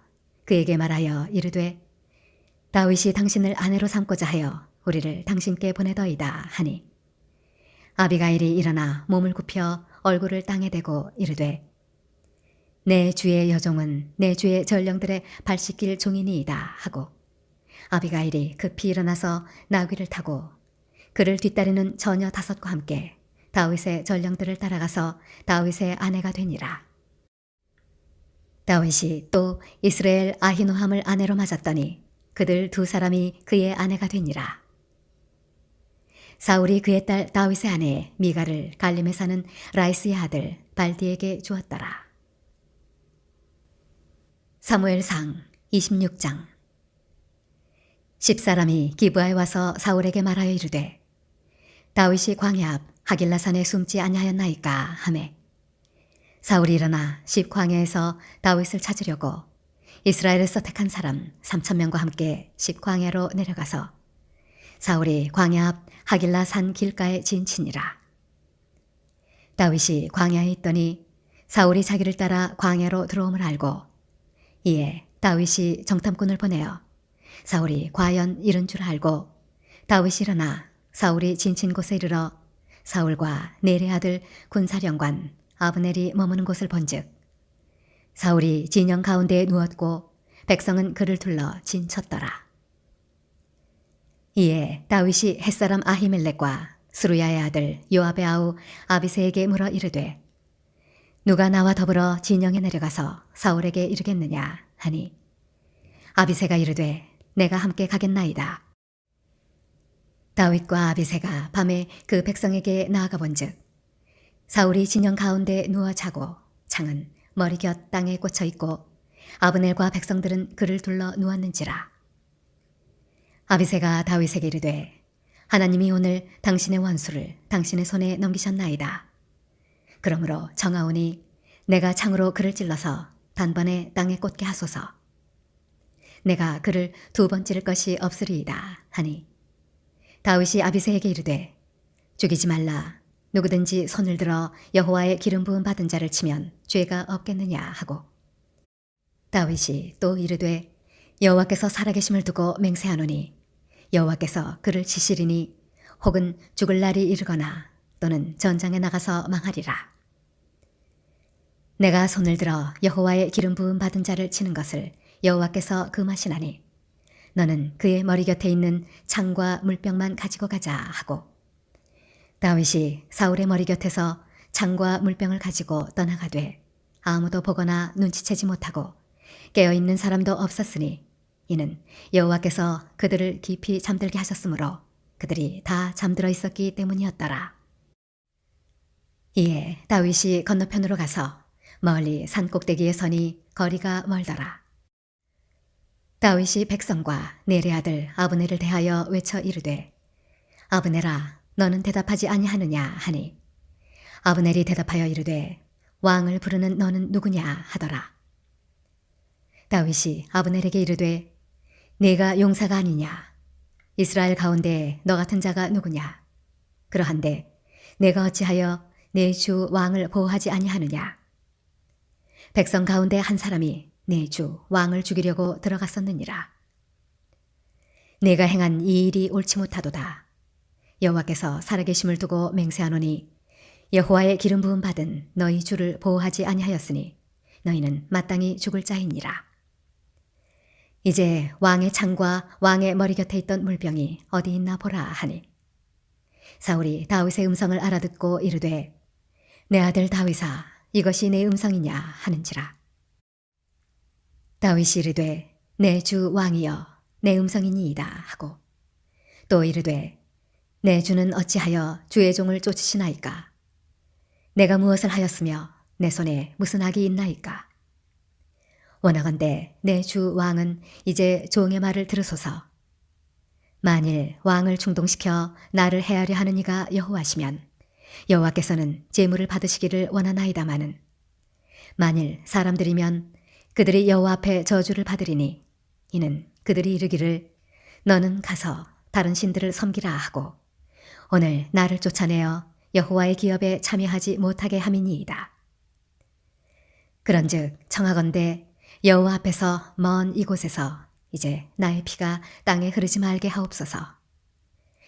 그에게 말하여 이르되 다윗이 당신을 아내로 삼고자 하여 우리를 당신께 보내더이다 하니 아비가일이 일어나 몸을 굽혀 얼굴을 땅에 대고 이르되 내 주의 여종은 내 주의 전령들의 발 씻길 종이니이다 하고 아비가일이 급히 일어나서 나귀를 타고 그를 뒤따르는 처녀 5과 함께 다윗의 전령들을 따라가서 다윗의 아내가 되니라. 다윗이 또 이스라엘 아히노함을 아내로 맞았더니 그들 2사람이 그의 아내가 되니라. 사울이 그의 딸 다윗의 아내 미가를 갈림에 사는 라이스의 아들 발디에게 주었더라. 사무엘상 26장. 10사람이 기브아에 와서 사울에게 말하여 이르되 다윗이 광야 앞 하길라산에 숨지 아니하였나이까 하매 사울이 일어나 10광야에서 다윗을 찾으려고 이스라엘에서 택한 사람 3,000명과 함께 10광야로 내려가서 사울이 광야 앞 하길라산 길가에 진치니라. 다윗이 광야에 있더니 사울이 자기를 따라 광야로 들어옴을 알고 이에 다윗이 정탐꾼을 보내어 사울이 과연 이른 줄 알고 다윗이 일어나 사울이 진친 곳에 이르러 사울과 넬의 아들 군사령관 아브넬이 머무는 곳을 본즉 사울이 진영 가운데에 누웠고 백성은 그를 둘러 진쳤더라. 이에 다윗이 햇사람 아히멜렉과 스루야의 아들 요압의 아우 아비새에게 물어 이르되 누가 나와 더불어 진영에 내려가서 사울에게 이르겠느냐 하니 아비새가 이르되 내가 함께 가겠나이다. 다윗과 아비새가 밤에 그 백성에게 나아가 본즉 사울이 진영 가운데 누워 자고 창은 머리 곁 땅에 꽂혀 있고 아브넬과 백성들은 그를 둘러 누웠는지라. 아비새가 다윗에게 이르되 하나님이 오늘 당신의 원수를 당신의 손에 넘기셨나이다. 그러므로 청하오니 내가 창으로 그를 찔러서 단번에 땅에 꽂게 하소서. 내가 그를 2번 찌를 것이 없으리이다 하니 다윗이 아비새에게 이르되 죽이지 말라. 누구든지 손을 들어 여호와의 기름 부음 받은 자를 치면 죄가 없겠느냐 하고 다윗이 또 이르되 여호와께서 살아계심을 두고 맹세하노니 여호와께서 그를 치시리니 혹은 죽을 날이 이르거나 또는 전장에 나가서 망하리라. 내가 손을 들어 여호와의 기름 부음 받은 자를 치는 것을 여호와께서 금하시나니 너는 그의 머리 곁에 있는 창과 물병만 가지고 가자 하고 다윗이 사울의 머리 곁에서 창과 물병을 가지고 떠나가되 아무도 보거나 눈치채지 못하고 깨어있는 사람도 없었으니 이는 여호와께서 그들을 깊이 잠들게 하셨으므로 그들이 다 잠들어 있었기 때문이었더라. 이에 다윗이 건너편으로 가서 멀리 산 꼭대기에 서니 거리가 멀더라. 다윗이 백성과 넬의 아들 아브넬을 대하여 외쳐 이르되 아브넬아 너는 대답하지 아니하느냐 하니 아브넬이 대답하여 이르되 왕을 부르는 너는 누구냐 하더라. 다윗이 아브넬에게 이르되 네가 용사가 아니냐 이스라엘 가운데 너 같은 자가 누구냐 그러한데 내가 어찌하여 내 주 왕을 보호하지 아니하느냐 백성 가운데 한 사람이 내 주 왕을 죽이려고 들어갔었느니라. 내가 행한 이 일이 옳지 못하도다. 여호와께서 살아계심을 두고 맹세하노니 여호와의 기름 부음 받은 너희 주를 보호하지 아니하였으니 너희는 마땅히 죽을 자이니라. 이제 왕의 창과 왕의 머리 곁에 있던 물병이 어디 있나 보라 하니 사울이 다윗의 음성을 알아듣고 이르되 내 아들 다윗아 이것이 내 음성이냐 하는지라. 다윗이 이르되 내 주 왕이여 내 음성이니이다 하고 또 이르되 내 주는 어찌하여 주의 종을 쫓으시나이까 내가 무엇을 하였으며 내 손에 무슨 악이 있나이까 원하건대 내 주 왕은 이제 종의 말을 들으소서. 만일 왕을 충동시켜 나를 해하려 하는 이가 여호와시면 여호와께서는 제물을 받으시기를 원하나이다마는 만일 사람들이면 그들이 여호와 앞에 저주를 받으리니 이는 그들이 이르기를 너는 가서 다른 신들을 섬기라 하고 오늘 나를 쫓아내어 여호와의 기업에 참여하지 못하게 함이니이다. 그런즉 청하건대 여호와 앞에서 먼 이곳에서 이제 나의 피가 땅에 흐르지 말게 하옵소서.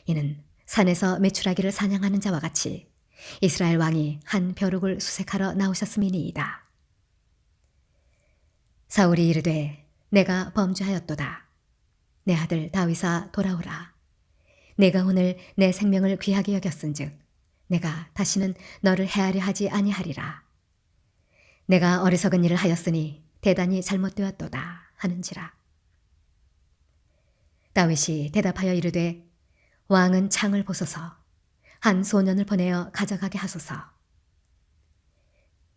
이는 산에서 메추라기를 사냥하는 자와 같이 이스라엘 왕이 한 벼룩을 수색하러 나오셨음이니이다. 사울이 이르되 내가 범죄하였도다. 내 아들 다윗아 돌아오라. 내가 오늘 내 생명을 귀하게 여겼은즉 내가 다시는 너를 해하려 하지 아니하리라. 내가 어리석은 일을 하였으니 대단히 잘못되었도다 하는지라. 다윗이 대답하여 이르되 왕은 창을 보소서 한 소년을 보내어 가져가게 하소서.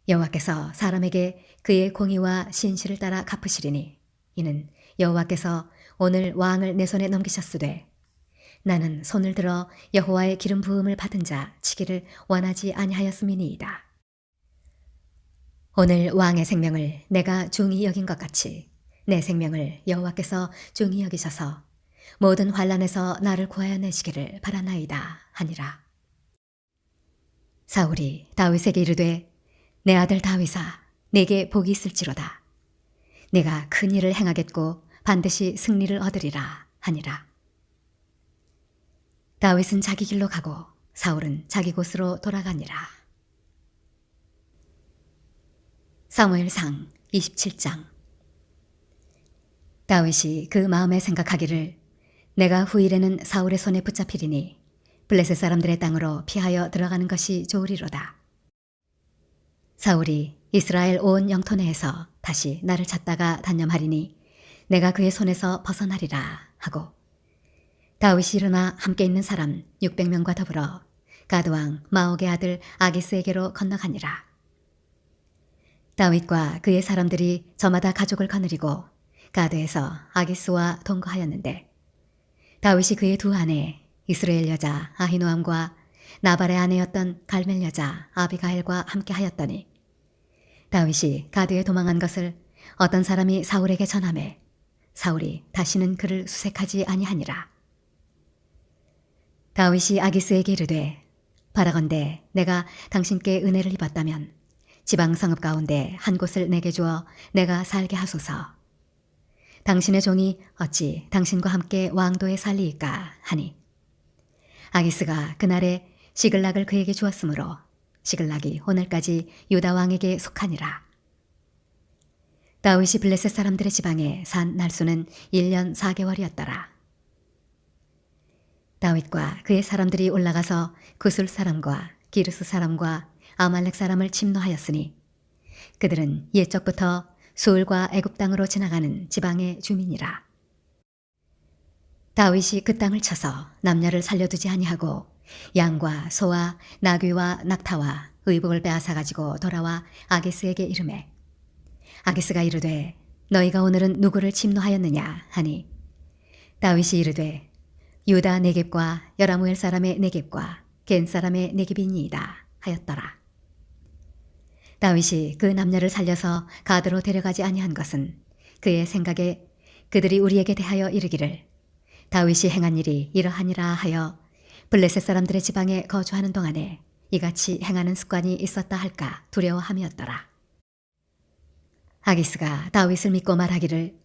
여호와께서 사람에게 그의 공의와 신실을 따라 갚으시리니 이는 여호와께서 오늘 왕을 내 손에 넘기셨으되 나는 손을 들어 여호와의 기름 부음을 받은 자 치기를 원하지 아니하였음이니이다. 오늘 왕의 생명을 내가 중히 여긴 것 같이 내 생명을 여호와께서 중히 여기셔서 모든 환난에서 나를 구하여 내시기를 바라나이다 하니라. 사울이 다윗에게 이르되 내 아들 다윗아 내게 복이 있을지로다. 내가 큰 일을 행하겠고 반드시 승리를 얻으리라 하니라. 다윗은 자기 길로 가고 사울은 자기 곳으로 돌아가니라. 사무엘상 27장. 다윗이 그 마음에 생각하기를 내가 후일에는 사울의 손에 붙잡히리니 블레셋 사람들의 땅으로 피하여 들어가는 것이 좋으리로다. 사울이 이스라엘 온 영토 내에서 다시 나를 찾다가 단념하리니 내가 그의 손에서 벗어나리라 하고 다윗이 일어나 함께 있는 사람 600명과 더불어 가드왕 마옥의 아들 아기스에게로 건너가니라. 다윗과 그의 사람들이 저마다 가족을 거느리고 가드에서 아기스와 동거하였는데 다윗이 그의 두 아내 이스라엘 여자 아히노암과 나발의 아내였던 갈멜 여자 아비가일과 함께 하였더니 다윗이 가드에 도망한 것을 어떤 사람이 사울에게 전하매 사울이 다시는 그를 수색하지 아니하니라. 다윗이 아기스에게 이르되 바라건대 내가 당신께 은혜를 입었다면 지방 성읍 가운데 한 곳을 내게 주어 내가 살게 하소서. 당신의 종이 어찌 당신과 함께 왕도에 살리이까 하니 아기스가 그날에 시글락을 그에게 주었으므로 시글락이 오늘까지 유다 왕에게 속하니라. 다윗이 블레셋 사람들의 지방에 산 날수는 1년 4개월이었더라. 다윗과 그의 사람들이 올라가서 구술 사람과 기르스 사람과 아말렉 사람을 침노하였으니 그들은 옛적부터 수울과 애굽 땅으로 지나가는 지방의 주민이라. 다윗이 그 땅을 쳐서 남녀를 살려두지 아니하고 양과 소와 나귀와 낙타와 의복을 빼앗아 가지고 돌아와 아기스에게 이르매 아기스가 이르되 너희가 오늘은 누구를 침노하였느냐 하니 다윗이 이르되 유다 네겝과 여라무엘 사람의 네겝과 겐 사람의 네겝이니이다 하였더라. 다윗이 그 남녀를 살려서 가드로 데려가지 아니한 것은 그의 생각에 그들이 우리에게 대하여 이르기를 다윗이 행한 일이 이러하니라 하여 블레셋 사람들의 지방에 거주하는 동안에 이같이 행하는 습관이 있었다 할까 두려워함이었더라. 아기스가 다윗을 믿고 말하기를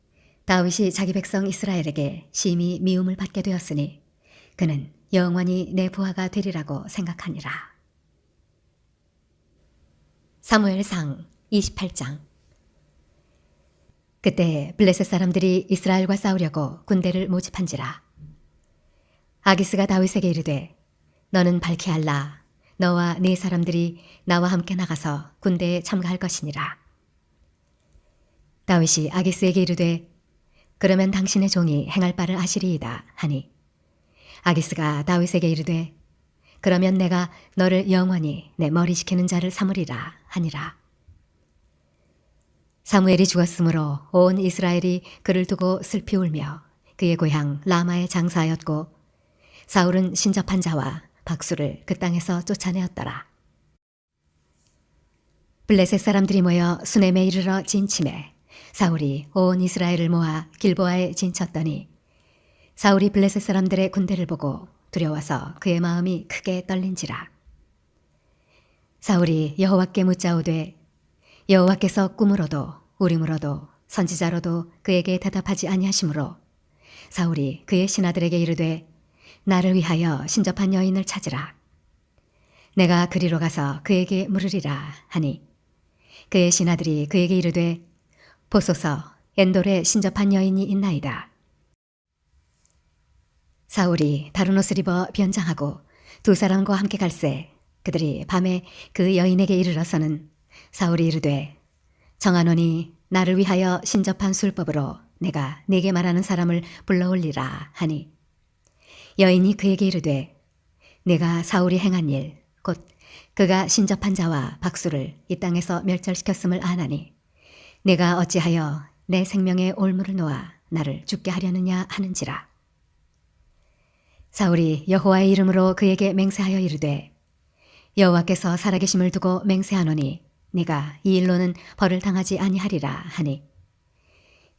다윗이 자기 백성 이스라엘에게 심히 미움을 받게 되었으니 그는 영원히 내 부하가 되리라고 생각하니라. 사무엘상 28장. 그때 블레셋 사람들이 이스라엘과 싸우려고 군대를 모집한지라. 아기스가 다윗에게 이르되 너는 밝히 알라. 너와 네 사람들이 나와 함께 나가서 군대에 참가할 것이니라. 다윗이 아기스에게 이르되 그러면 당신의 종이 행할 바를 아시리이다 하니 아기스가 다윗에게 이르되 그러면 내가 너를 영원히 내 머리 지키는 자를 삼으리라 하니라. 사무엘이 죽었으므로 온 이스라엘이 그를 두고 슬피 울며 그의 고향 라마에 장사하였고 사울은 신접한 자와 박수를 그 땅에서 쫓아내었더라. 블레셋 사람들이 모여 수넴에 이르러 진침해 사울이 온 이스라엘을 모아 길보아에 진쳤더니 사울이 블레셋 사람들의 군대를 보고 두려워서 그의 마음이 크게 떨린지라. 사울이 여호와께 묻자오되 여호와께서 꿈으로도 우림으로도 선지자로도 그에게 대답하지 아니하시므로 사울이 그의 신하들에게 이르되 나를 위하여 신접한 여인을 찾으라. 내가 그리로 가서 그에게 물으리라 하니 그의 신하들이 그에게 이르되 보소서 엔돌에 신접한 여인이 있나이다. 사울이 다른 옷을 입어 변장하고 두 사람과 함께 갈새 그들이 밤에 그 여인에게 이르러서는 사울이 이르되 정하노니 나를 위하여 신접한 술법으로 내가 네게 말하는 사람을 불러올리라 하니 여인이 그에게 이르되 내가 사울이 행한 일 곧 그가 신접한 자와 박수를 이 땅에서 멸절시켰음을 아나니 내가 어찌하여 내 생명의 올무를 놓아 나를 죽게 하려느냐 하는지라. 사울이 여호와의 이름으로 그에게 맹세하여 이르되 여호와께서 살아계심을 두고 맹세하노니 네가 이 일로는 벌을 당하지 아니하리라 하니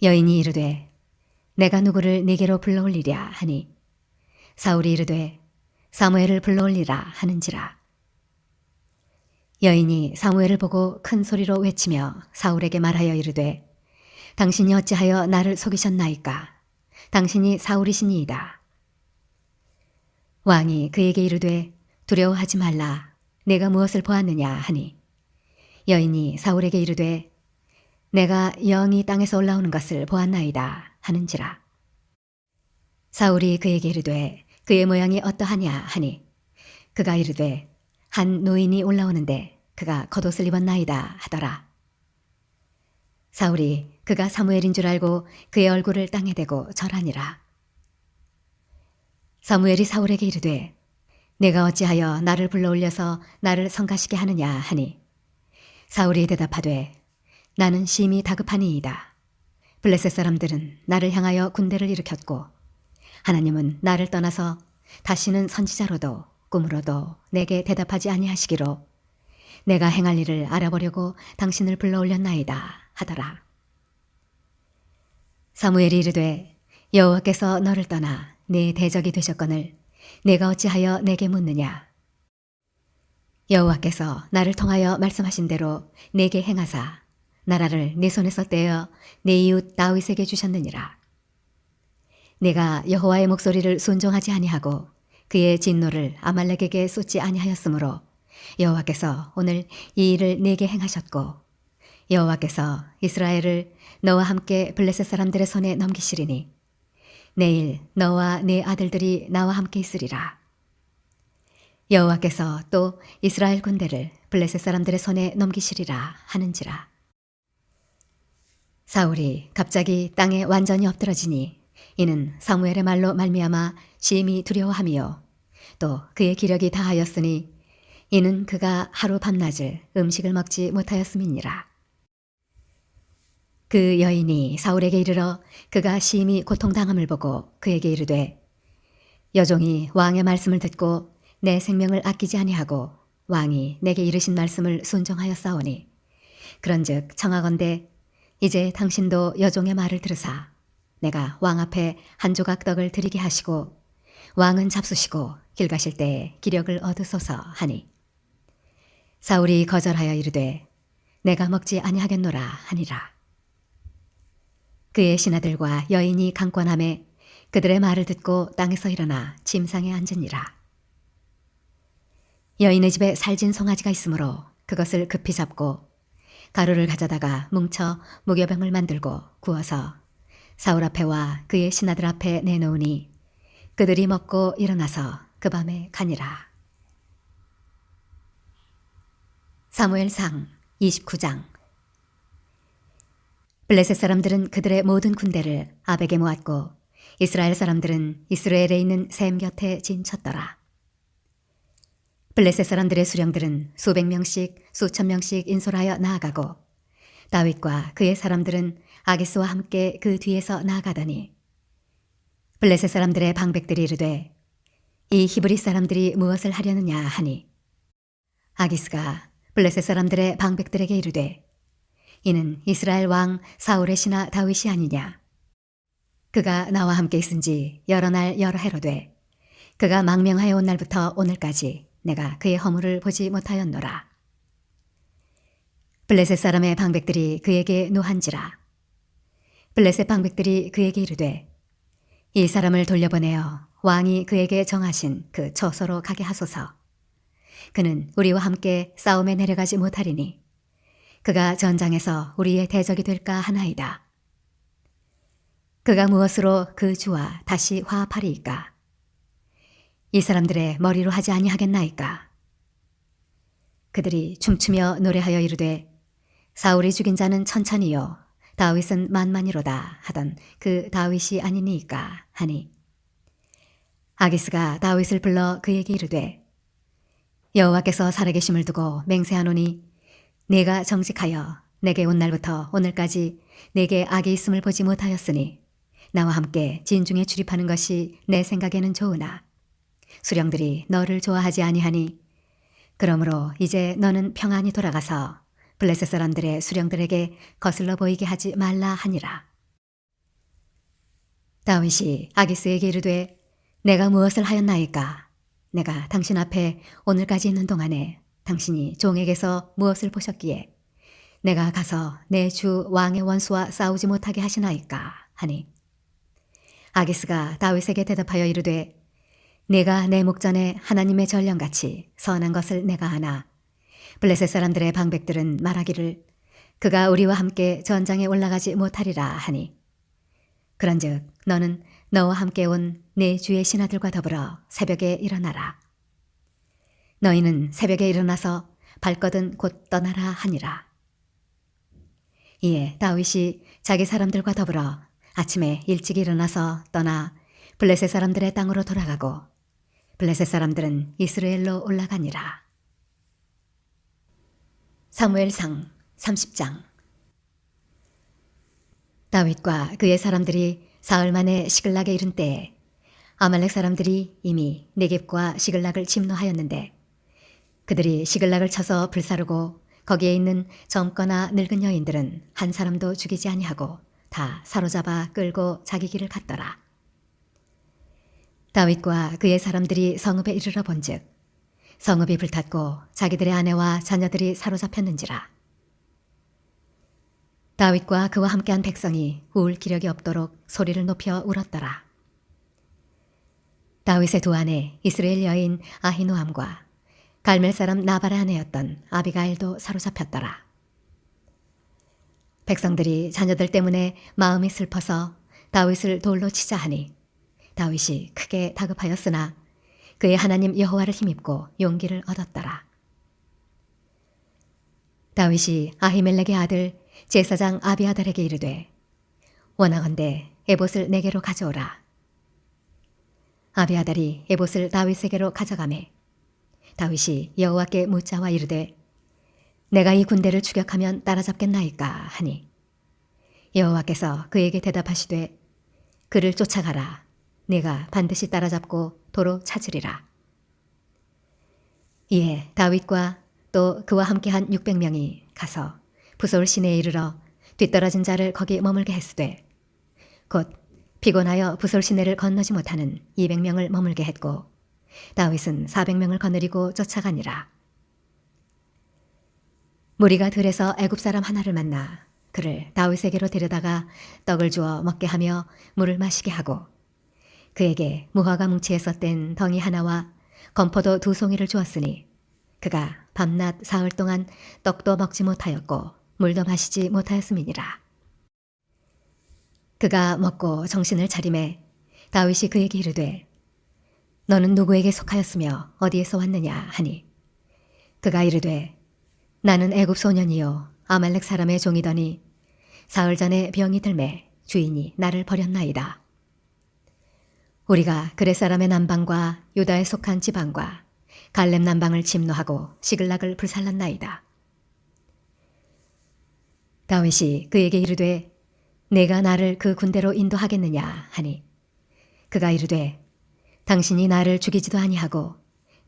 여인이 이르되 내가 누구를 네게로 불러올리랴 하니 사울이 이르되 사무엘을 불러올리라 하는지라. 여인이 사무엘을 보고 큰 소리로 외치며 사울에게 말하여 이르되 당신이 어찌하여 나를 속이셨나이까? 당신이 사울이시니이다. 왕이 그에게 이르되 두려워하지 말라. 내가 무엇을 보았느냐 하니 여인이 사울에게 이르되 내가 영이 땅에서 올라오는 것을 보았나이다 하는지라. 사울이 그에게 이르되 그의 모양이 어떠하냐 하니 그가 이르되 한 노인이 올라오는데 그가 겉옷을 입었나이다 하더라. 사울이 그가 사무엘인 줄 알고 그의 얼굴을 땅에 대고 절하니라. 사무엘이 사울에게 이르되 내가 어찌하여 나를 불러올려서 나를 성가시게 하느냐 하니 사울이 대답하되 나는 심히 다급하니이다. 블레셋 사람들은 나를 향하여 군대를 일으켰고 하나님은 나를 떠나서 다시는 선지자로도 꿈으로도 내게 대답하지 아니하시기로 내가 행할 일을 알아보려고 당신을 불러올렸나이다 하더라. 사무엘이 이르되 여호와께서 너를 떠나 내 대적이 되셨거늘 내가 어찌하여 내게 묻느냐. 여호와께서 나를 통하여 말씀하신 대로 내게 행하사 나라를 내 손에서 떼어 내 이웃 다윗에게 주셨느니라. 내가 여호와의 목소리를 순종하지 아니하고 그의 진노를 아말렉에게 쏟지 아니하였으므로 여호와께서 오늘 이 일을 내게 행하셨고 여호와께서 이스라엘을 너와 함께 블레셋 사람들의 손에 넘기시리니 내일 너와 네 아들들이 나와 함께 있으리라. 여호와께서 또 이스라엘 군대를 블레셋 사람들의 손에 넘기시리라 하는지라. 사울이 갑자기 땅에 완전히 엎드러지니 이는 사무엘의 말로 말미암아 심히 두려워함이요 또 그의 기력이 다하였으니 이는 그가 하루 밤낮을 음식을 먹지 못하였음이니라. 그 여인이 사울에게 이르러 그가 심히 고통당함을 보고 그에게 이르되 여종이 왕의 말씀을 듣고 내 생명을 아끼지 아니하고 왕이 내게 이르신 말씀을 순종하였사오니 그런즉 청하건대 이제 당신도 여종의 말을 들으사 내가 왕 앞에 한 조각 떡을 드리게 하시고 왕은 잡수시고 길 가실 때에 기력을 얻으소서 하니 사울이 거절하여 이르되 내가 먹지 아니하겠노라 하니라. 그의 신하들과 여인이 강권함에 그들의 말을 듣고 땅에서 일어나 침상에 앉으니라. 여인의 집에 살진 송아지가 있으므로 그것을 급히 잡고 가루를 가져다가 뭉쳐 무교병을 만들고 구워서 사울 앞에와 그의 신하들 앞에 내놓으니 그들이 먹고 일어나서 그 밤에 가니라. 사무엘상 29장. 블레셋 사람들은 그들의 모든 군대를 아벡에 모았고 이스라엘 사람들은 이스라엘에 있는 셈 곁에 진쳤더라. 블레셋 사람들의 수령들은 수백 명씩 수천 명씩 인솔하여 나아가고 다윗과 그의 사람들은 아기스와 함께 그 뒤에서 나아가더니 블레셋 사람들의 방백들이 이르되 이 히브리 사람들이 무엇을 하려느냐 하니 아기스가 블레셋 사람들의 방백들에게 이르되 이는 이스라엘 왕 사울의 신하 다윗이 아니냐. 그가 나와 함께 있은지 여러 날 여러 해로 돼 그가 망명하여 온 날부터 오늘까지 내가 그의 허물을 보지 못하였노라. 블레셋 사람의 방백들이 그에게 노한지라. 블레셋 방백들이 그에게 이르되 이 사람을 돌려보내어 왕이 그에게 정하신 그 처소로 가게 하소서. 그는 우리와 함께 싸움에 내려가지 못하리니 그가 전장에서 우리의 대적이 될까 하나이다. 그가 무엇으로 그 주와 다시 화합하리이까? 이 사람들의 머리로 하지 아니하겠나이까. 그들이 춤추며 노래하여 이르되 사울이 죽인 자는 천천히요 다윗은 만만이로다 하던 그 다윗이 아니니이까 하니 아기스가 다윗을 불러 그에게 이르되 여호와께서 살아계심을 두고 맹세하노니 네가 정직하여 내게 온 날부터 오늘까지 내게 악이 있음을 보지 못하였으니 나와 함께 진중에 출입하는 것이 내 생각에는 좋으나 수령들이 너를 좋아하지 아니하니 그러므로 이제 너는 평안히 돌아가서 블레셋 사람들의 수령들에게 거슬러 보이게 하지 말라 하니라. 다윗이 아기스에게 이르되 내가 무엇을 하였나이까? 내가 당신 앞에 오늘까지 있는 동안에 당신이 종에게서 무엇을 보셨기에 내가 가서 내 주 왕의 원수와 싸우지 못하게 하시나이까? 하니 아기스가 다윗에게 대답하여 이르되 내가 내 목전에 하나님의 전령같이 선한 것을 내가 아나 블레셋 사람들의 방백들은 말하기를 그가 우리와 함께 전장에 올라가지 못하리라 하니 그런즉 너는 너와 함께 온 내 주의 신하들과 더불어 새벽에 일어나라. 너희는 새벽에 일어나서 발거든 곧 떠나라 하니라. 이에 다윗이 자기 사람들과 더불어 아침에 일찍 일어나서 떠나 블레셋 사람들의 땅으로 돌아가고 블레셋 사람들은 이스라엘로 올라가니라. 사무엘상 30장. 다윗과 그의 사람들이 사흘 만에 시글락에 이른 때에 아말렉 사람들이 이미 네겝과 시글락을 침노하였는데 그들이 시글락을 쳐서 불사르고 거기에 있는 젊거나 늙은 여인들은 한 사람도 죽이지 아니하고 다 사로잡아 끌고 자기 길을 갔더라. 다윗과 그의 사람들이 성읍에 이르러 본즉 성읍이 불탔고 자기들의 아내와 자녀들이 사로잡혔는지라. 다윗과 그와 함께한 백성이 울 기력이 없도록 소리를 높여 울었더라. 다윗의 두 아내 이스라엘 여인 아히노암과 갈멜 사람 나발의 아내였던 아비가일도 사로잡혔더라. 백성들이 자녀들 때문에 마음이 슬퍼서 다윗을 돌로 치자 하니 다윗이 크게 다급하였으나 그의 하나님 여호와를 힘입고 용기를 얻었더라. 다윗이 아히멜렉의 아들 제사장 아비아달에게 이르되 원하건대 에봇을 내게로 가져오라. 아비아달이 에봇을 다윗에게로 가져가매 다윗이 여호와께 묻자와 이르되 내가 이 군대를 추격하면 따라잡겠나이까 하니 여호와께서 그에게 대답하시되 그를 쫓아가라. 내가 반드시 따라잡고 도로 찾으리라. 이에 다윗과 또 그와 함께한 600명이 가서 부솔 시내에 이르러 뒤떨어진 자를 거기 머물게 했으되 곧 피곤하여 부솔 시내를 건너지 못하는 200명을 머물게 했고 다윗은 400명을 거느리고 쫓아가니라. 무리가 들에서 애굽 사람 하나를 만나 그를 다윗에게로 데려다가 떡을 주어 먹게 하며 물을 마시게 하고 그에게 무화과 뭉치에서 뗀 덩이 하나와 건포도 2송이를 주었으니 그가 밤낮 사흘 동안 떡도 먹지 못하였고 물도 마시지 못하였음이니라. 그가 먹고 정신을 차리매 다윗이 그에게 이르되 너는 누구에게 속하였으며 어디에서 왔느냐 하니 그가 이르되 나는 애굽 소년이요 아말렉 사람의 종이더니 사흘 전에 병이 들매 주인이 나를 버렸나이다. 우리가 그렛 사람의 남방과 유다에 속한 지방과 갈렙 남방을 침노하고 시글락을 불살랐나이다. 다윗이 그에게 이르되 내가 나를 그 군대로 인도하겠느냐 하니 그가 이르되 당신이 나를 죽이지도 아니하고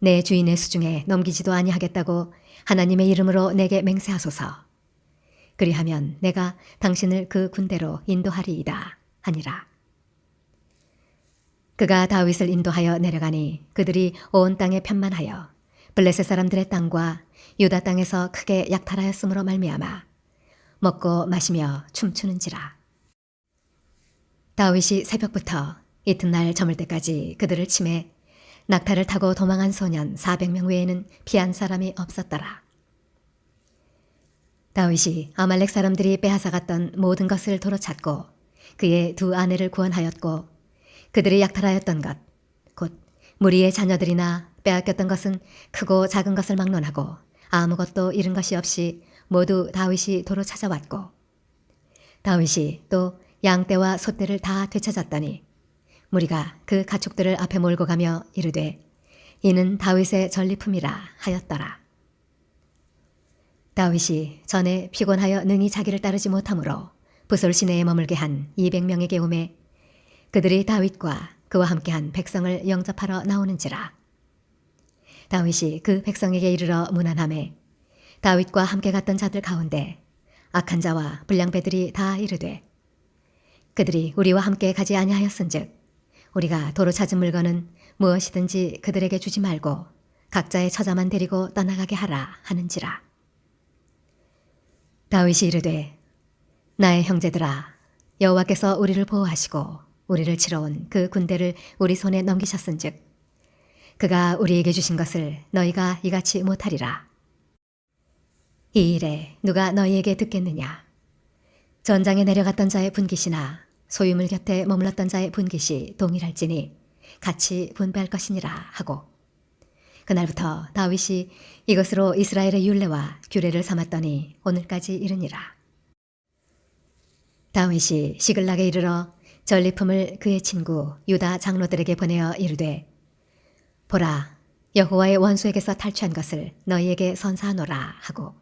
내 주인의 수중에 넘기지도 아니하겠다고 하나님의 이름으로 내게 맹세하소서. 그리하면 내가 당신을 그 군대로 인도하리이다 하니라. 그가 다윗을 인도하여 내려가니 그들이 온 땅에 편만하여 블레셋 사람들의 땅과 유다 땅에서 크게 약탈하였으므로 말미암아 먹고 마시며 춤추는지라. 다윗이 새벽부터 이튿날 저물 때까지 그들을 치매 낙타를 타고 도망한 소년 400명 외에는 피한 사람이 없었더라. 다윗이 아말렉 사람들이 빼앗아갔던 모든 것을 도로 찾고 그의 두 아내를 구원하였고 그들이 약탈하였던 것 곧 무리의 자녀들이나 빼앗겼던 것은 크고 작은 것을 막론하고 아무것도 잃은 것이 없이 모두 다윗이 도로 찾아왔고 다윗이 또 양떼와 소떼를 다 되찾았더니 무리가 그 가축들을 앞에 몰고 가며 이르되 이는 다윗의 전리품이라 하였더라. 다윗이 전에 피곤하여 능히 자기를 따르지 못하므로 부솔 시내에 머물게 한 200명에게 오매 그들이 다윗과 그와 함께한 백성을 영접하러 나오는지라. 다윗이 그 백성에게 이르러 문안하매 다윗과 함께 갔던 자들 가운데 악한 자와 불량배들이 다 이르되 그들이 우리와 함께 가지 아니하였은즉 우리가 도로 찾은 물건은 무엇이든지 그들에게 주지 말고 각자의 처자만 데리고 떠나가게 하라 하는지라. 다윗이 이르되 나의 형제들아 여호와께서 우리를 보호하시고 우리를 치러 온 그 군대를 우리 손에 넘기셨은즉 그가 우리에게 주신 것을 너희가 이같이 못하리라. 이 일에 누가 너희에게 듣겠느냐? 전장에 내려갔던 자의 분깃이나 소유물 곁에 머물렀던 자의 분깃이 동일할지니 같이 분배할 것이니라 하고 그날부터 다윗이 이것으로 이스라엘의 율례와 규례를 삼았더니 오늘까지 이르니라. 다윗이 시글락에 이르러 전리품을 그의 친구 유다 장로들에게 보내어 이르되 보라 여호와의 원수에게서 탈취한 것을 너희에게 선사하노라 하고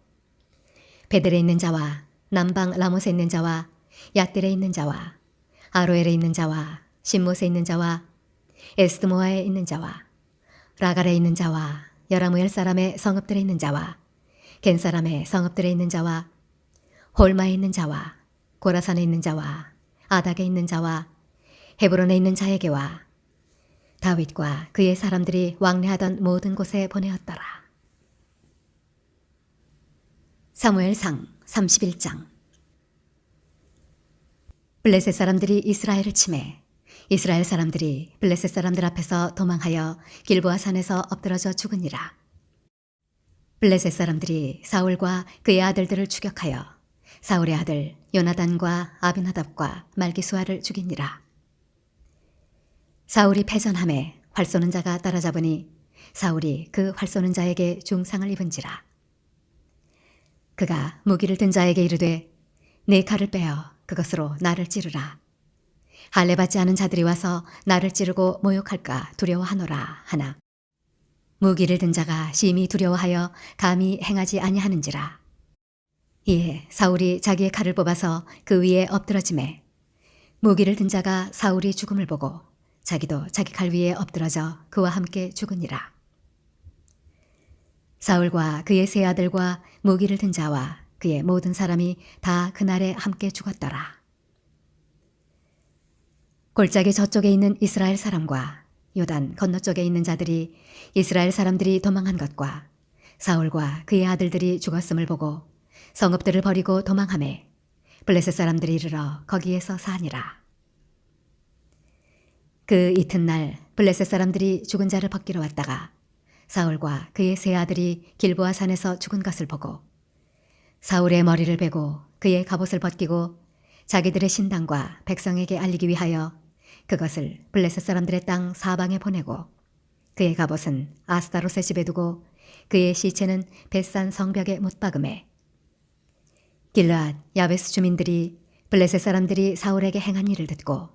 베델에 있는 자와 남방 라못에 있는 자와 얏딜에 있는 자와 아로엘에 있는 자와 신못에 있는 자와 에스드모아에 있는 자와 라갈에 있는 자와 여라무엘 사람의 성읍들에 있는 자와 겐 사람의 성읍들에 있는 자와 홀마에 있는 자와 고라산에 있는 자와 아닥에 있는 자와 헤브론에 있는 자에게와 다윗과 그의 사람들이 왕래하던 모든 곳에 보내었더라. 사무엘상 31장. 블레셋 사람들이 이스라엘을 치매 이스라엘 사람들이 블레셋 사람들 앞에서 도망하여 길보아 산에서 엎드러져 죽으니라. 블레셋 사람들이 사울과 그의 아들들을 추격하여 사울의 아들 요나단과 아비나답과 말기수아를 죽이니라. 사울이 패전함에 활 쏘는 자가 따라잡으니 사울이 그 활 쏘는 자에게 중상을 입은지라. 그가 무기를 든 자에게 이르되 내 칼을 빼어 그것으로 나를 찌르라. 할례받지 않은 자들이 와서 나를 찌르고 모욕할까 두려워하노라 하나 무기를 든 자가 심히 두려워하여 감히 행하지 아니하는지라. 이에 사울이 자기의 칼을 뽑아서 그 위에 엎드러지매 무기를 든 자가 사울이 죽음을 보고 자기도 자기 칼 위에 엎드러져 그와 함께 죽으니라. 사울과 그의 세 아들과 무기를 든 자와 그의 모든 사람이 다 그날에 함께 죽었더라. 골짜기 저쪽에 있는 이스라엘 사람과 요단 건너쪽에 있는 자들이 이스라엘 사람들이 도망한 것과 사울과 그의 아들들이 죽었음을 보고 성읍들을 버리고 도망하매 블레셋 사람들이 이르러 거기에서 사니라. 그 이튿날 블레셋 사람들이 죽은 자를 벗기러 왔다가 사울과 그의 세 아들이 길보아 산에서 죽은 것을 보고 사울의 머리를 베고 그의 갑옷을 벗기고 자기들의 신당과 백성에게 알리기 위하여 그것을 블레셋 사람들의 땅 사방에 보내고 그의 갑옷은 아스타롯의 집에 두고 그의 시체는 벳산 성벽에 못 박음에 길르앗 야베스 주민들이 블레셋 사람들이 사울에게 행한 일을 듣고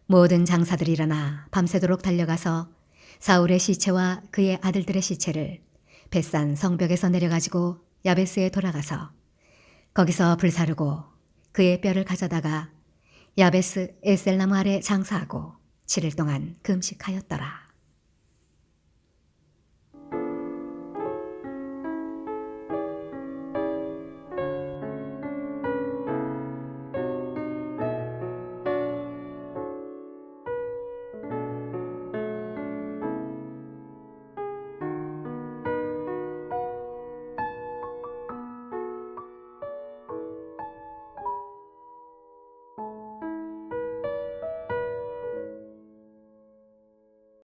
모든 장사들이 일어나 밤새도록 달려가서 사울의 시체와 그의 아들들의 시체를 벳산 성벽에서 내려가지고 야베스에 돌아가서 거기서 불사르고 그의 뼈를 가져다가 야베스 에셀나무 아래 장사하고 7일 동안 금식하였더라.